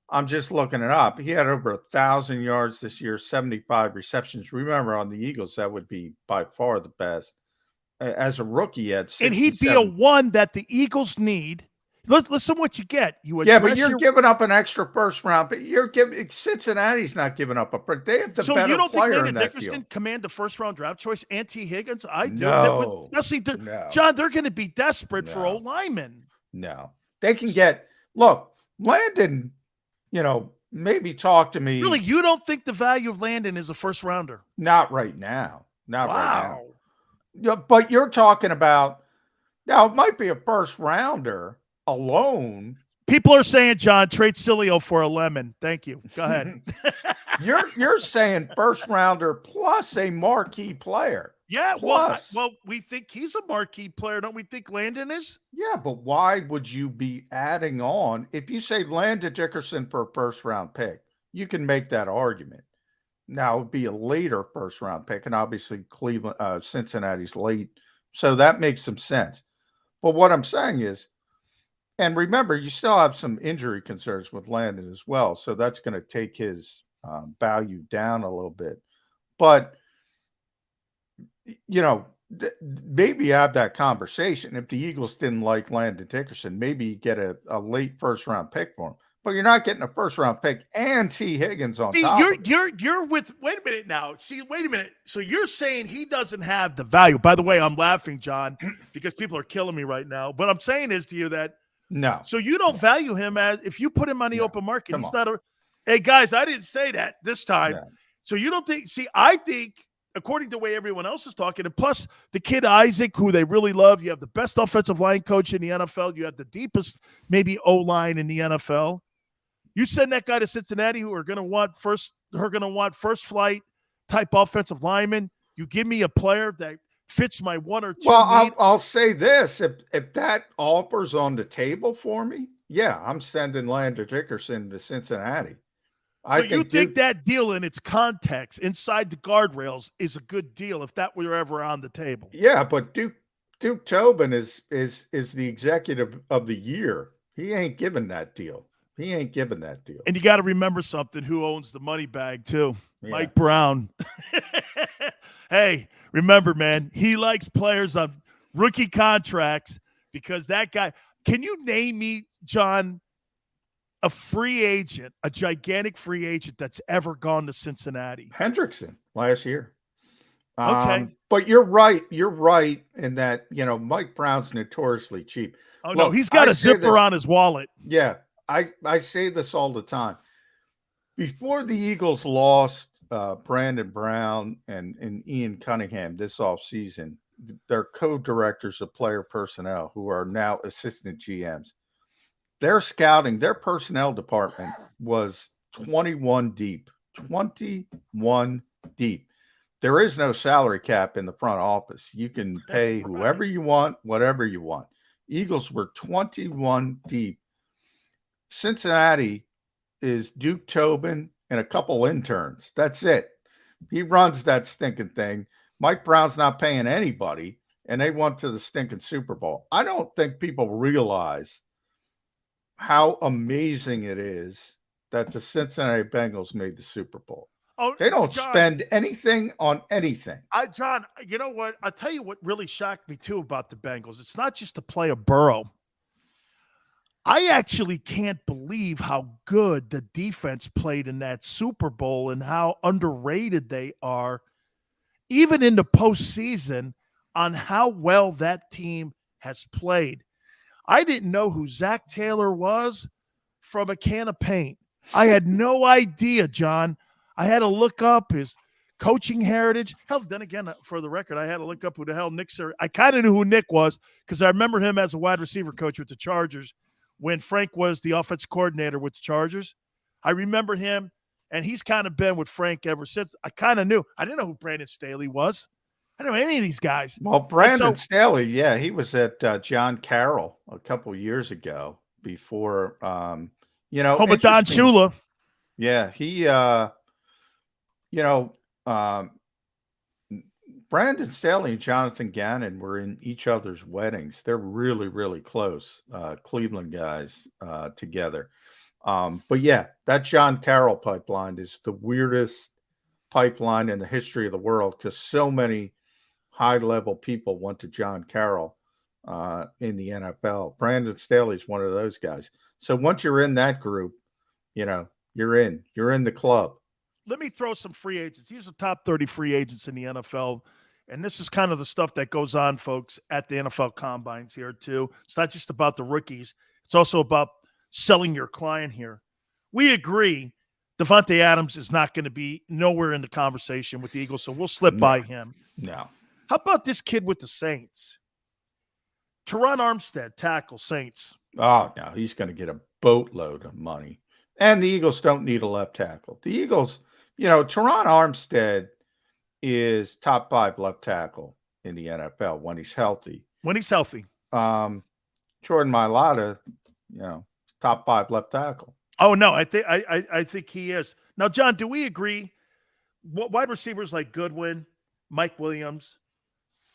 I'm just looking it up. He had over 1,000 yards this year, 75 receptions. Remember, on the Eagles, that would be by far the best. As a rookie, he had 67. And he'd be a one that the Eagles need. Listen what you get. But you're giving up an extra first round. But Cincinnati's not giving up they have the better player in that deal. So you don't think Landon Dickerson command a first round draft choice? T. Higgins, I do. No, John, they're going to be desperate for old linemen. No, they can get. Look, Landon. Maybe talk to me. Really, you don't think the value of Landon is a first rounder? Not right now. Not right now. But you're talking about now. It might be a first rounder alone. People are saying, John, trade Sileo for a lemon. Thank you. Go ahead. You're saying first rounder plus a marquee player. Yeah. Well, we think he's a marquee player. Don't we think Landon is? Yeah, but why would you be adding on? If you say Landon Dickerson for a first round pick, you can make that argument. Now it would be a later first round pick, and obviously Cincinnati's late. So that makes some sense. But what I'm saying is, And remember, you still have some injury concerns with Landon as well. So that's going to take his value down a little bit. But, maybe have that conversation. If the Eagles didn't like Landon Dickerson, maybe you get a late first-round pick for him. But you're not getting a first-round pick and T. Higgins on top of it. You're with – wait a minute now. See, wait a minute. So you're saying he doesn't have the value. By the way, I'm laughing, John, because people are killing me right now. What I'm saying is to you that – no. So you don't value him as – if you put him on the open market, Come he's on. not a – hey, guys, I didn't say that this time. No. So you don't think – see, I think – according to the way everyone else is talking, and plus the kid Isaac, who they really love, you have the best offensive line coach in the NFL. You have the deepest, maybe O-line in the NFL. You send that guy to Cincinnati, who are going to want first flight type offensive lineman. You give me a player that fits my one or two. Well, I'll say this: if that offer's on the table for me, yeah, I'm sending Landon Dickerson to Cincinnati. So you think that deal in its context, inside the guardrails, is a good deal if that were ever on the table? Yeah, but Duke Tobin is the executive of the year. He ain't giving that deal. And you got to remember something: who owns the money bag too? Yeah. Mike Brown. Hey, remember, man, he likes players on rookie contracts because that guy. Can you name me, John, a free agent, a gigantic free agent that's ever gone to Cincinnati? Hendrickson last year. Okay. But you're right in that, Mike Brown's notoriously cheap. Oh, no, he's got a zipper on his wallet. Yeah, I say this all the time. Before the Eagles lost Brandon Brown and Ian Cunningham this offseason, their co-directors of player personnel, who are now assistant GMs, their scouting, their personnel department was 21 deep. 21 deep. There is no salary cap in the front office. You can pay whoever you want, whatever you want. Eagles were 21 deep. Cincinnati is Duke Tobin and a couple interns. That's it. He runs that stinking thing. Mike Brown's not paying anybody, and they went to the stinking Super Bowl. I don't think people realize how amazing it is that the Cincinnati Bengals made the Super Bowl. Oh, they don't John, spend anything on anything. John, you know what? I'll tell you what really shocked me too about the Bengals. It's not just to play a Burrow. I actually can't believe how good the defense played in that Super Bowl and how underrated they are, even in the postseason, on how well that team has played. I didn't know who Zach Taylor was from a can of paint. I had no idea, John. I had to look up his coaching heritage. Hell, then again, for the record, I had to look up who the hell Nick – I kind of knew who Nick was because I remember him as a wide receiver coach with the Chargers when Frank was the offensive coordinator with the Chargers. I remember him, and he's kind of been with Frank ever since. I kind of knew. I didn't know who Brandon Staley was. I don't know any of these guys. Well, Brandon Staley, yeah, he was at John Carroll a couple years ago before, home with Don Shula. Yeah, he, Brandon Staley and Jonathan Gannon were in each other's weddings. They're really, really close, Cleveland guys together. But yeah, that John Carroll pipeline is the weirdest pipeline in the history of the world because so many high-level people went to John Carroll in the NFL. Brandon Staley's one of those guys. So once you're in that group, you're in the club. Let me throw some free agents. These are top 30 free agents in the NFL. And this is kind of the stuff that goes on, folks, at the NFL combines here, too. It's not just about the rookies. It's also about selling your client here. We agree Devontae Adams is not going to be nowhere in the conversation with the Eagles, so we'll slip by him. No. How about this kid with the Saints? Teron Armstead, tackle, Saints. Oh, no, he's going to get a boatload of money. And the Eagles don't need a left tackle. The Eagles, Teron Armstead is top 5 left tackle in the NFL when he's healthy. Jordan Mailata, top 5 left tackle. Oh no, I think he is. Now, John, do we agree? Wide receivers like Goodwin, Mike Williams.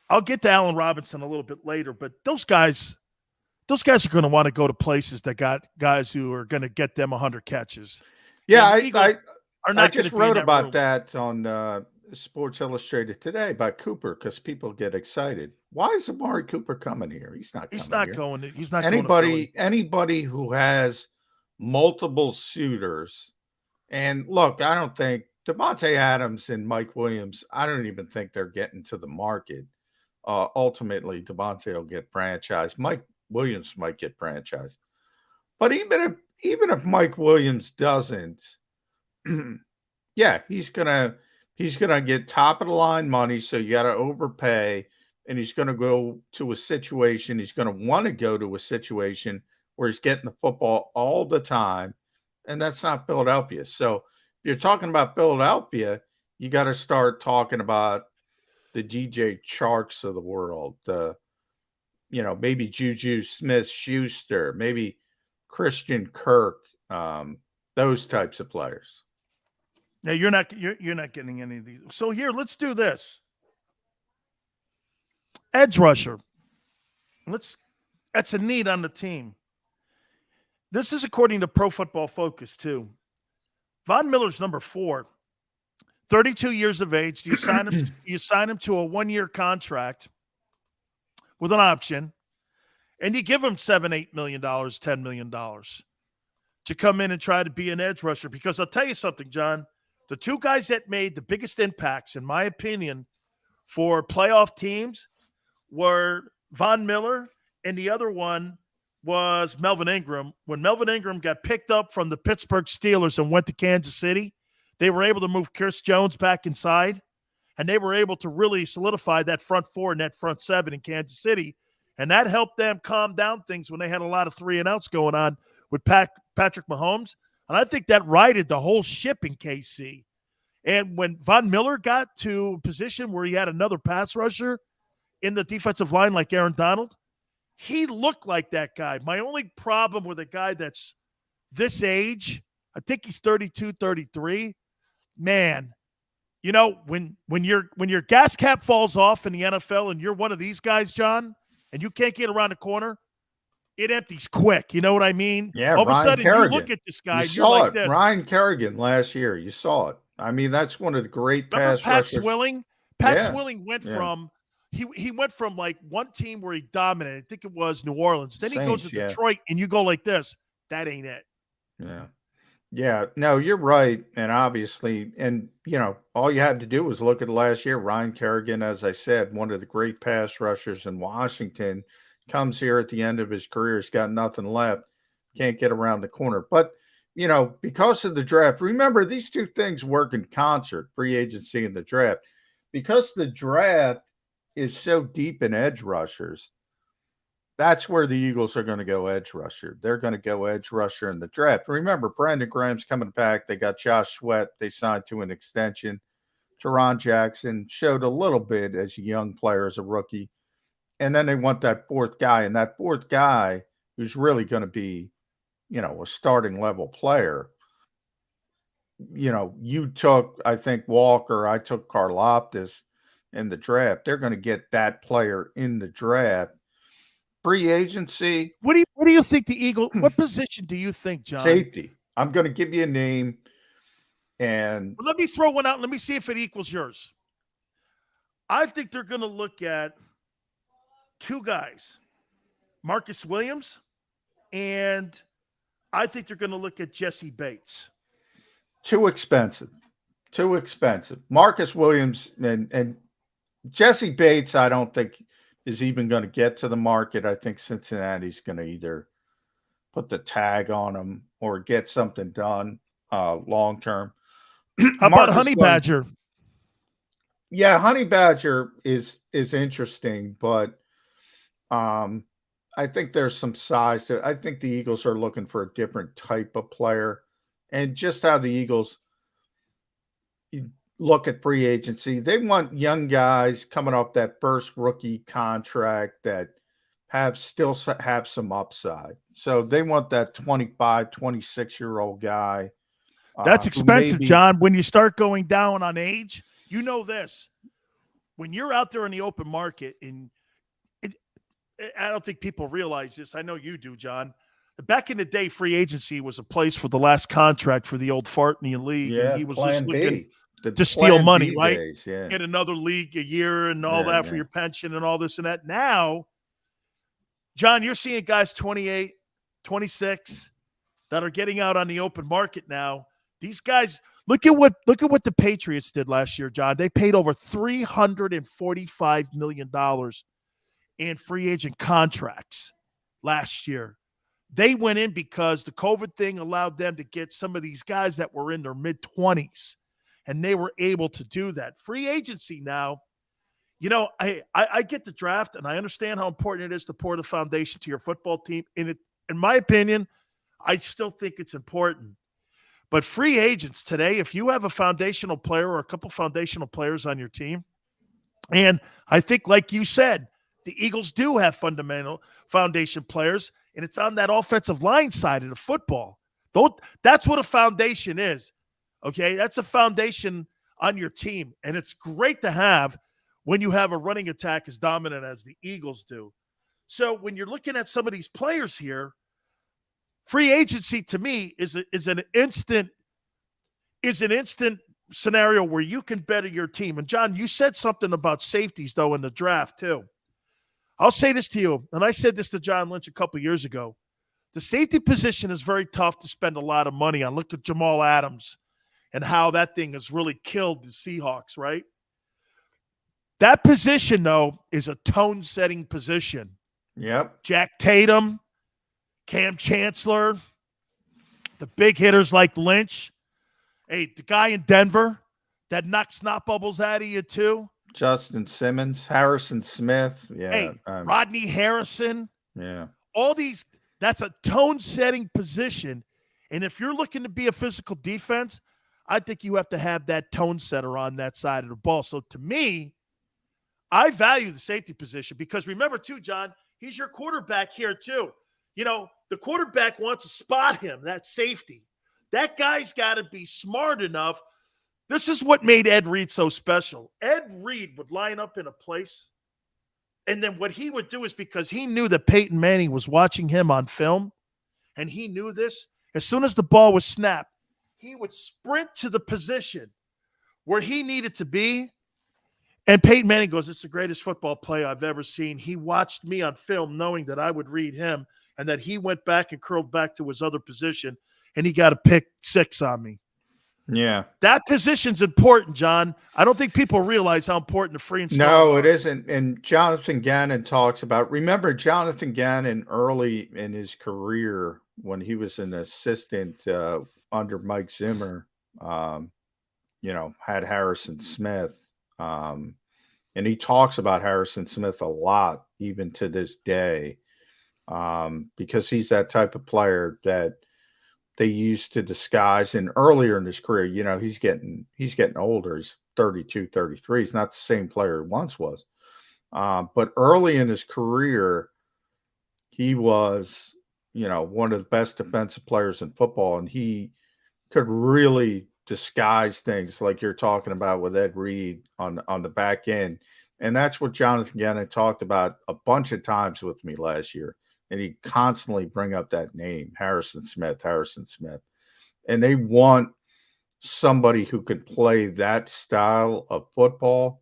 I'll get to Allen Robinson a little bit later, but those guys, those guys are going to want to go to places that got guys who are going to get them 100 catches. Yeah, I just wrote about that on Sports Illustrated today about Cooper because people get excited. Why is Amari Cooper coming here? He's not going. He's not anybody who has multiple suitors. And look, I don't think Devontae Adams and Mike Williams, I don't even think they're getting to the market. Ultimately, Devontae will get franchised. Mike Williams might get franchised. But even if Mike Williams doesn't, yeah, he's gonna get top of the line money, so you got to overpay, and he's gonna go to a situation. He's gonna want to go to a situation where he's getting the football all the time, and that's not Philadelphia. So if you're talking about Philadelphia, you got to start talking about the DJ Charks of the world, maybe Juju Smith-Schuster, maybe Christian Kirk, those types of players. Yeah, you're not getting any of these. So here, let's do this. Edge rusher. That's a need on the team. This is according to Pro Football Focus too. Von Miller's number 4, 32 years of age. You sign him to a 1-year contract with an option, and you give him $7-8 million, $10 million to come in and try to be an edge rusher. Because I'll tell you something, John. The two guys that made the biggest impacts, in my opinion, for playoff teams were Von Miller, and the other one was Melvin Ingram. When Melvin Ingram got picked up from the Pittsburgh Steelers and went to Kansas City, they were able to move Chris Jones back inside, and they were able to really solidify that front 4 and that front 7 in Kansas City, and that helped them calm down things when they had a lot of 3-and-outs going on with Patrick Mahomes. And I think that righted the whole ship in KC. And when Von Miller got to a position where he had another pass rusher in the defensive line like Aaron Donald, he looked like that guy. My only problem with a guy that's this age, I think he's 32, 33, man, when your gas cap falls off in the NFL and you're one of these guys, John, and you can't get around the corner, it empties quick. You know what I mean? Yeah, all of Ryan a sudden Kerrigan. You look at this guy, you you're saw like it. this. Ryan Kerrigan last year, you saw it. I mean, that's one of the great pass Pat rushers. Swilling? Swilling went from he went from like one team where he dominated. I think it was New Orleans. Then he goes to Detroit, and you go like this. That ain't it. Yeah. Yeah. No, you're right. And obviously, all you had to do was look at last year. Ryan Kerrigan, as I said, one of the great pass rushers in Washington, comes here at the end of his career. He's got nothing left. Can't get around the corner. But, because of the draft, remember these two things work in concert, free agency and the draft. Because the draft is so deep in edge rushers, that's where the Eagles are going to go edge rusher. They're going to go edge rusher in the draft. Remember, Brandon Graham's coming back. They got Josh Sweat. They signed to an extension. Teron Jackson showed a little bit as a young player, as a rookie. And then they want that fourth guy. And that fourth guy who's really going to be, a starting level player. You took, I think, Walker. I took Karlaftis in the draft. They're going to get that player in the draft. Free agency. What do you think the Eagles? What position do you think, John? Safety. I'm going to give you a name, and let me throw one out. Let me see if it equals yours. I think they're going to look at two guys, Marcus Williams, and I think they're going to look at Jesse Bates. Too expensive. Marcus Williams and Jesse Bates, I don't think is even going to get to the market. I think Cincinnati's going to either put the tag on him or get something done long term. How about Honey Badger? Yeah, Honey Badger is interesting, but I think there's some size to it. I think the Eagles are looking for a different type of player, and just how the Eagles look at free agency. They want young guys coming off that first rookie contract that still have some upside. So they want that 25, 26-year-old guy. That's expensive, John. When you start going down on age, you know this. When you're out there in the open market, and I don't think people realize this. I know you do, John. Back in the day, free agency was a place for the last contract for the old fart in the league. Yeah, And he was plan just looking B. to steal Plan money, B right? days, yeah. Get another league a year and all that for your pension and all this and that. Now, John, you're seeing guys 28, 26 that are getting out on the open market now. These guys, look at what the Patriots did last year, John. They paid over $345 million in free agent contracts last year. They went in because the COVID thing allowed them to get some of these guys that were in their mid-20s, and they were able to do that. Free agency now, you know, I get the draft, and I understand how important it is to pour the foundation to your football team. In my opinion, I still think it's important. But free agents today, if you have a foundational player or a couple foundational players on your team, and I think, like you said, the Eagles do have fundamental foundation players, and it's on that offensive line side of the football. That's what a foundation is, okay? That's a foundation on your team, and it's great to have when you have a running attack as dominant as the Eagles do. So when you're looking at some of these players here, free agency to me is an instant scenario where you can better your team. And John, you said something about safeties though in the draft too. I'll say this to you, and I said this to John Lynch a couple years ago. The safety position is very tough to spend a lot of money on. Look at Jamal Adams and how that thing has really killed the Seahawks, right? That position, though, is a tone-setting position. Yep. Jack Tatum, Cam Chancellor, the big hitters like Lynch. Hey, the guy in Denver that knocks snot bubbles out of you too. Justin Simmons, Harrison Smith. Yeah. Hey, Rodney Harrison. Yeah. All these, that's a tone-setting position. And if you're looking to be a physical defense, I think you have to have that tone setter on that side of the ball. So to me, I value the safety position because remember too, John, he's your quarterback here too. You know, the quarterback wants to spot him, that safety. That guy's got to be smart enough. This is what made Ed Reed so special. Ed Reed would line up in a place, and then what he would do is because he knew that Peyton Manning was watching him on film, and he knew this, as soon as the ball was snapped, he would sprint to the position where he needed to be. And Peyton Manning goes, "It's the greatest football play I've ever seen." He watched me on film knowing that I would read him and that he went back and curled back to his other position, and he got a pick 6 on me. Yeah. That position's important, John. I don't think people realize how important the free and No, it isn't. And Jonathan Gannon talks about, remember Jonathan Gannon early in his career when he was an assistant under Mike Zimmer, you know, had Harrison Smith. And he talks about Harrison Smith a lot, even to this day, because he's that type of player that they used to disguise. And earlier in his career, you know, he's getting older. He's 32, 33. He's not the same player he once was. But early in his career, he was, you know, one of the best defensive players in football. And he could really disguise things like you're talking about with Ed Reed on the back end. And that's what Jonathan Gannon talked about a bunch of times with me last year. And he constantly bring up that name, Harrison Smith. And they want somebody who could play that style of football.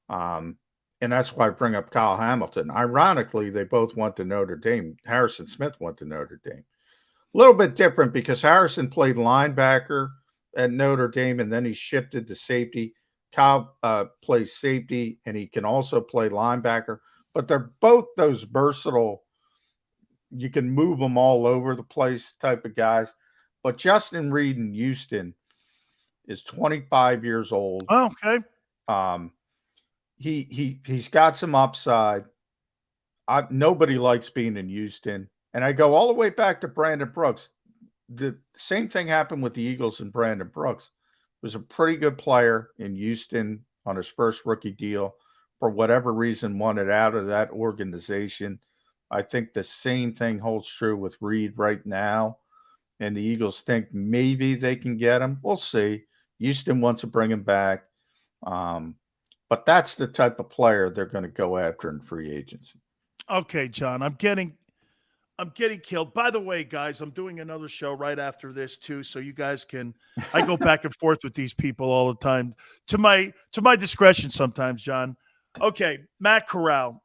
And that's why I bring up Kyle Hamilton. Ironically, they both went to Notre Dame. Harrison Smith went to Notre Dame. A little bit different because Harrison played linebacker at Notre Dame, and then he shifted to safety. Kyle plays safety, and he can also play linebacker. But they're both those versatile, you can move them all over the place type of guys. But Justin Reed in Houston is 25 years old. Oh, okay. He's got some upside. Nobody likes being in Houston. And I go all the way back to Brandon Brooks. The same thing happened with the Eagles and Brandon Brooks. Was a pretty good player in Houston on his first rookie deal. For whatever reason, wanted out of that organization. I think the same thing holds true with Reed right now. And the Eagles think maybe they can get him. We'll see. Houston wants to bring him back. But that's the type of player they're going to go after in free agency. Okay, John, I'm getting killed. By the way, guys, I'm doing another show right after this too, so you guys can. I go back and forth with these people all the time, to my discretion sometimes, John. Okay, Matt Corral.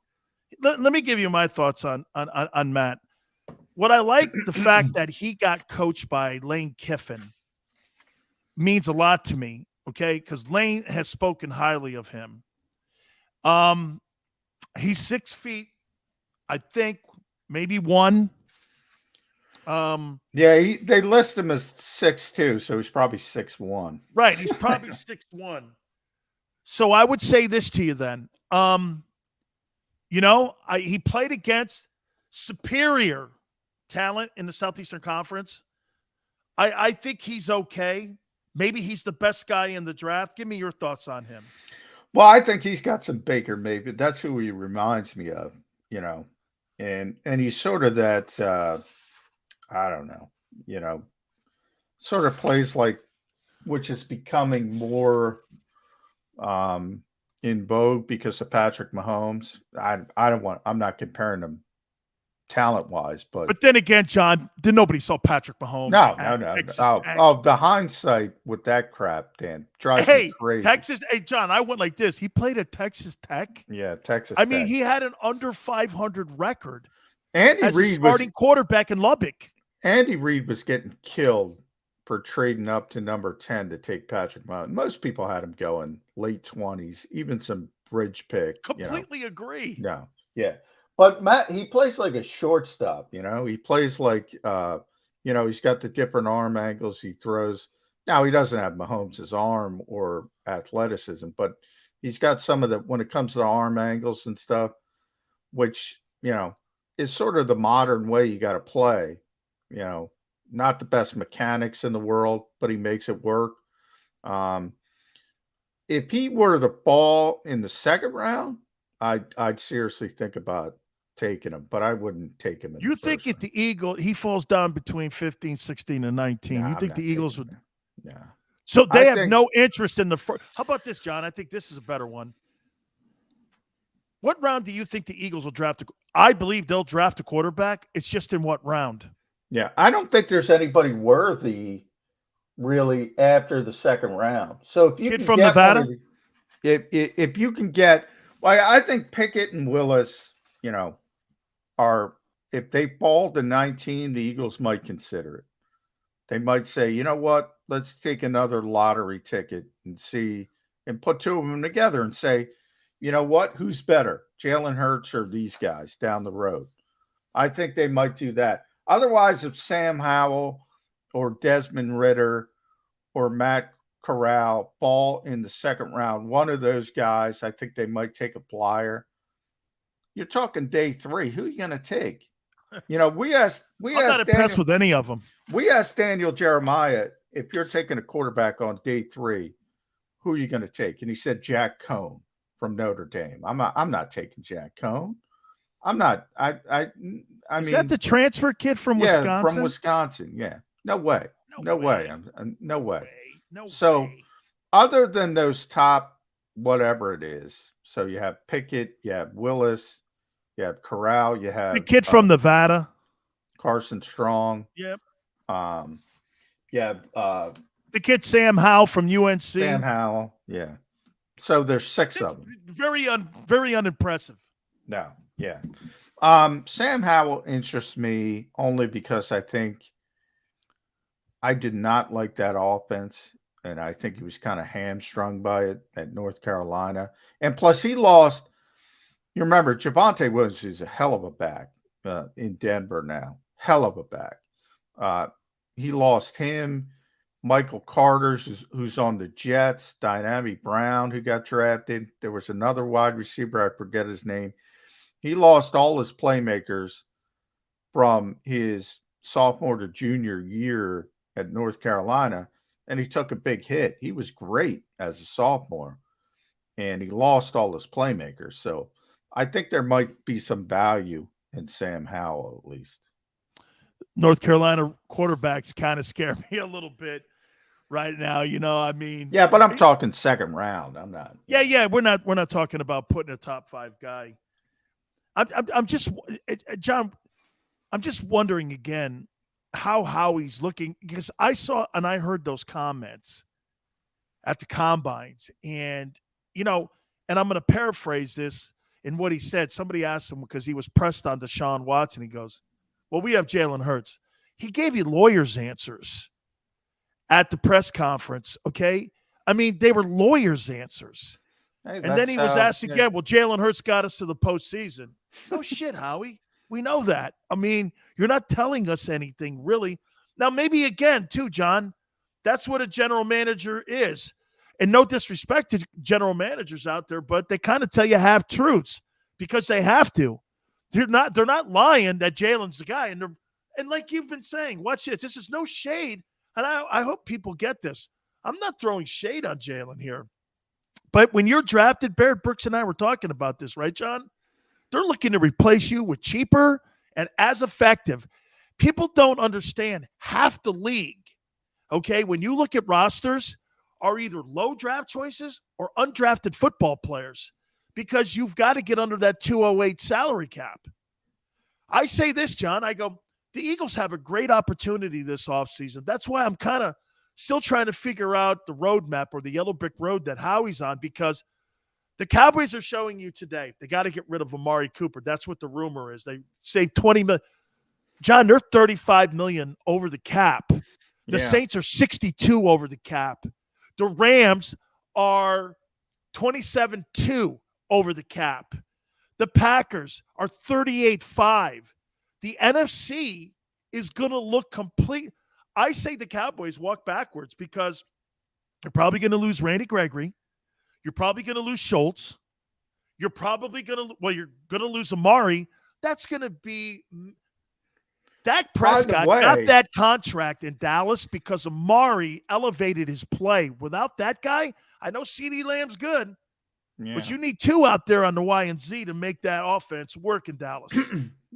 Let me give you my thoughts on Matt. What I like, the fact that he got coached by Lane Kiffin means a lot to me. Okay, because Lane has spoken highly of him. He's 6 feet, I think, maybe one. They list him as 6'2", so he's probably 6'1". Right, he's probably 6'1". So I would say this to you then. He played against superior talent in the Southeastern Conference. I think he's okay. Maybe he's the best guy in the draft. Give me your thoughts on him. Well, I think he's got some Baker maybe. That's who he reminds me of, and he's sort of that, I don't know, sort of plays like, which is becoming more in vogue because of Patrick Mahomes. I'm not comparing them talent-wise, but then again, John, nobody saw Patrick Mahomes. No. The hindsight with that crap, Dan, drives me crazy. Texas. Hey, John, I went like this. He played at Texas Tech. Yeah, Texas I Tech. mean, he had an under 500 record. Andy as Reid a starting quarterback in Lubbock. Andy Reid was getting killed for trading up to number 10 to take Patrick Mahomes. Most people had him going late 20s, even some bridge pick. Completely agree. No, yeah. But Matt, he plays like a shortstop, He plays like, he's got the different arm angles he throws. Now, he doesn't have Mahomes' arm or athleticism, but he's got some of the, when it comes to the arm angles and stuff, which, is sort of the modern way you got to play. Not the best mechanics in the world, but he makes it work. If he were the ball in the second round, I'd seriously think about taking him, but I wouldn't take him. You think if the Eagles, he falls down between 15, 16, and 19, you think the Eagles would? Yeah. So they have no interest in the first. How about this, John? I think this is a better one. What round do you think the Eagles will draft? I believe they'll draft a quarterback. It's just in what round? Yeah, I don't think there's anybody worthy really after the second round. So if you Kid can from get Nevada, if you can get, well, I think Pickett and Willis, are, if they fall to 19, the Eagles might consider it. They might say, you know what, let's take another lottery ticket and see, and put two of them together and say, you know what, who's better, Jalen Hurts or these guys down the road? I think they might do that. Otherwise, if Sam Howell or Desmond Ridder or Matt Corral fall in the second round, one of those guys, I think they might take a flyer. You're talking day 3. Who are you going to take? We asked. I'm not impressed with any of them. We asked Daniel Jeremiah, if you're taking a quarterback on day 3, who are you going to take? And he said Jack Cohn from Notre Dame. I'm not taking Jack Cohn. I'm not. I mean, is that the transfer kid from Wisconsin? Yeah, from Wisconsin. Yeah. No way. No way. No way. No so, way. Other than those top, whatever it is, so you have Pickett, you have Willis, you have Corral, you have the kid from Nevada, Carson Strong. Yep. You have the kid Sam Howell from UNC. Sam Howell. Yeah. So there's 6 of them. Very unimpressive. No. Yeah. Sam Howell interests me only because I think I did not like that offense, and I think he was kind of hamstrung by it at North Carolina. And plus, he lost. You remember, Javonte Williams is a hell of a back in Denver now. Hell of a back. He lost him. Michael Carter, who's on the Jets. Dynamic Brown, who got drafted. There was another wide receiver. I forget his name. He lost all his playmakers from his sophomore to junior year at North Carolina, and he took a big hit. He was great as a sophomore, and he lost all his playmakers. So I think there might be some value in Sam Howell, at least. North Carolina quarterbacks kind of scare me a little bit right now. I mean. Yeah, but I'm talking second round. I'm not. Yeah. We're not talking about putting a top 5 guy. I'm just, John, I'm just wondering again how Howie's looking, because I saw and I heard those comments at the combines, and and I'm going to paraphrase this in what he said. Somebody asked him because he was pressed on Deshaun Watson. He goes, "Well, we have Jalen Hurts." He gave you lawyers' answers at the press conference. Okay, I mean they were lawyers' answers. Hey, And then he was asked again, well, Jalen Hurts got us to the postseason. No shit, Howie. We know that. I mean, you're not telling us anything, really. Now, maybe again, too, John, that's what a general manager is. And no disrespect to general managers out there, but they kind of tell you half-truths because they have to. They're not lying that Jalen's the guy. And like you've been saying, watch this. This is no shade. And I hope people get this. I'm not throwing shade on Jalen here. But when you're drafted, Barrett Brooks and I were talking about this, right, John? They're looking to replace you with cheaper and as effective. People don't understand half the league, okay, when you look at rosters, are either low draft choices or undrafted football players because you've got to get under that 208 salary cap. I say this, John. I go, the Eagles have a great opportunity this offseason. That's why I'm kind of still trying to figure out the roadmap or the yellow brick road that Howie's on, because the Cowboys are showing you today they got to get rid of Amari Cooper. That's what the rumor is. They saved $20 million. John, they're $35 million over the cap. The Saints are 62 over the cap. The Rams are 27-2 over the cap. The Packers are 38-5. The NFC is going to look complete. I say the Cowboys walk backwards because you're probably going to lose Randy Gregory. You're probably going to lose Schultz. You're probably going to, you're going to lose Amari. That's going to be Dak Prescott got that contract in Dallas because Amari elevated his play. Without that guy, I know CeeDee Lamb's good, but you need two out there on the Y and Z to make that offense work in Dallas.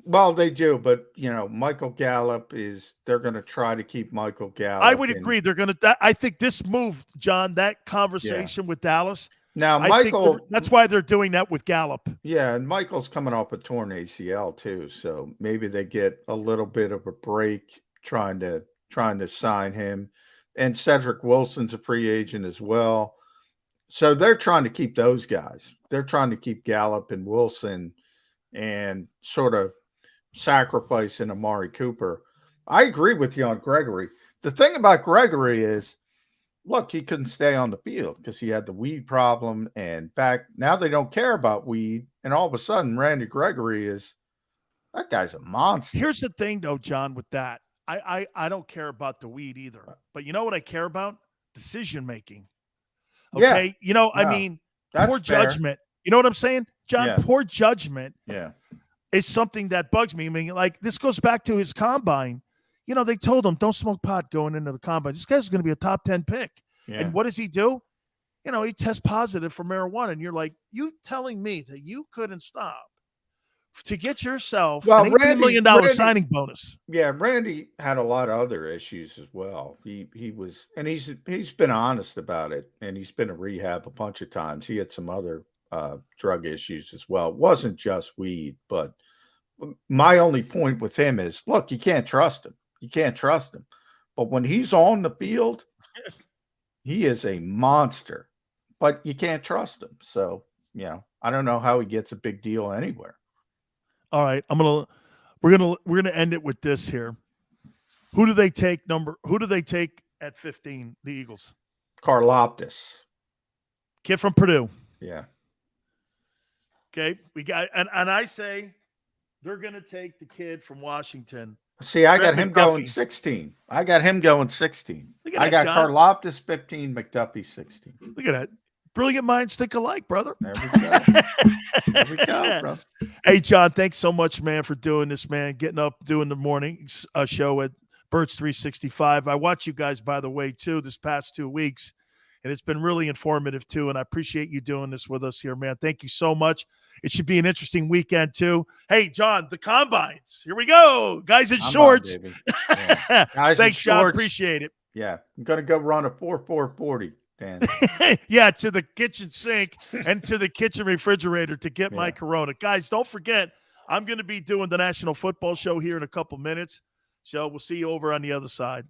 Well, they do, but Michael Gallup they're going to try to keep Michael Gallup. I would agree. They're going to, I think this move, John, that conversation with Dallas. Now, Michael, that's why they're doing that with Gallup. Yeah. And Michael's coming off a torn ACL too. So maybe they get a little bit of a break trying to sign him. And Cedric Wilson's a free agent as well. So they're trying to keep those guys. They're trying to keep Gallup and Wilson and sort of sacrificing Amari Cooper. I agree with you on Gregory. The thing about Gregory is, look, he couldn't stay on the field because he had the weed problem, and now they don't care about weed, and all of a sudden Randy Gregory that guy's a monster. Here's the thing though, John, with that. I don't care about the weed either. But you know what I care about? Decision making. Okay. Yeah. I mean, poor judgment. You know what I'm saying? John, poor judgment is something that bugs me. I mean, like, this goes back to his combine. They told him, don't smoke pot going into the combine. This guy's going to be a top 10 pick. Yeah. And what does he do? He tests positive for marijuana. And you're like, you telling me that you couldn't stop to get yourself an $18 million signing bonus? Yeah, Randy had a lot of other issues as well. He was, and he's been honest about it, and he's been to rehab a bunch of times. He had some other drug issues as well. It wasn't just weed, but my only point with him is, look, you can't trust him. You can't trust him. But when he's on the field, he is a monster. But you can't trust him. So, I don't know how he gets a big deal anywhere. All right, we're gonna end it with this here. Who do they take at 15? The Eagles. Karlaftis, kid from Purdue. Yeah. Okay, we got, and I say they're gonna take the kid from Washington. See, I got him going 16. I got Karlaftis 15, McDuffie 16. Look at that. Brilliant minds think alike, brother. There we go. There we go, bro. Hey, John, thanks so much, man, for doing this, man. Getting up, doing the morning show at Birds 365. I watch you guys, by the way, too, this past 2 weeks, and it's been really informative, too, and I appreciate you doing this with us here, man. Thank you so much. It should be an interesting weekend, too. Hey, John, the Combines. Here we go. Guys in shorts. Yeah. Guys thanks, in John. shorts. Appreciate it. Yeah. I'm going to go run a 4.40. Dan. Yeah, to the kitchen sink and to the kitchen refrigerator to get my Corona. Guys, don't forget, I'm going to be doing the National Football Show here in a couple minutes. So we'll see you over on the other side.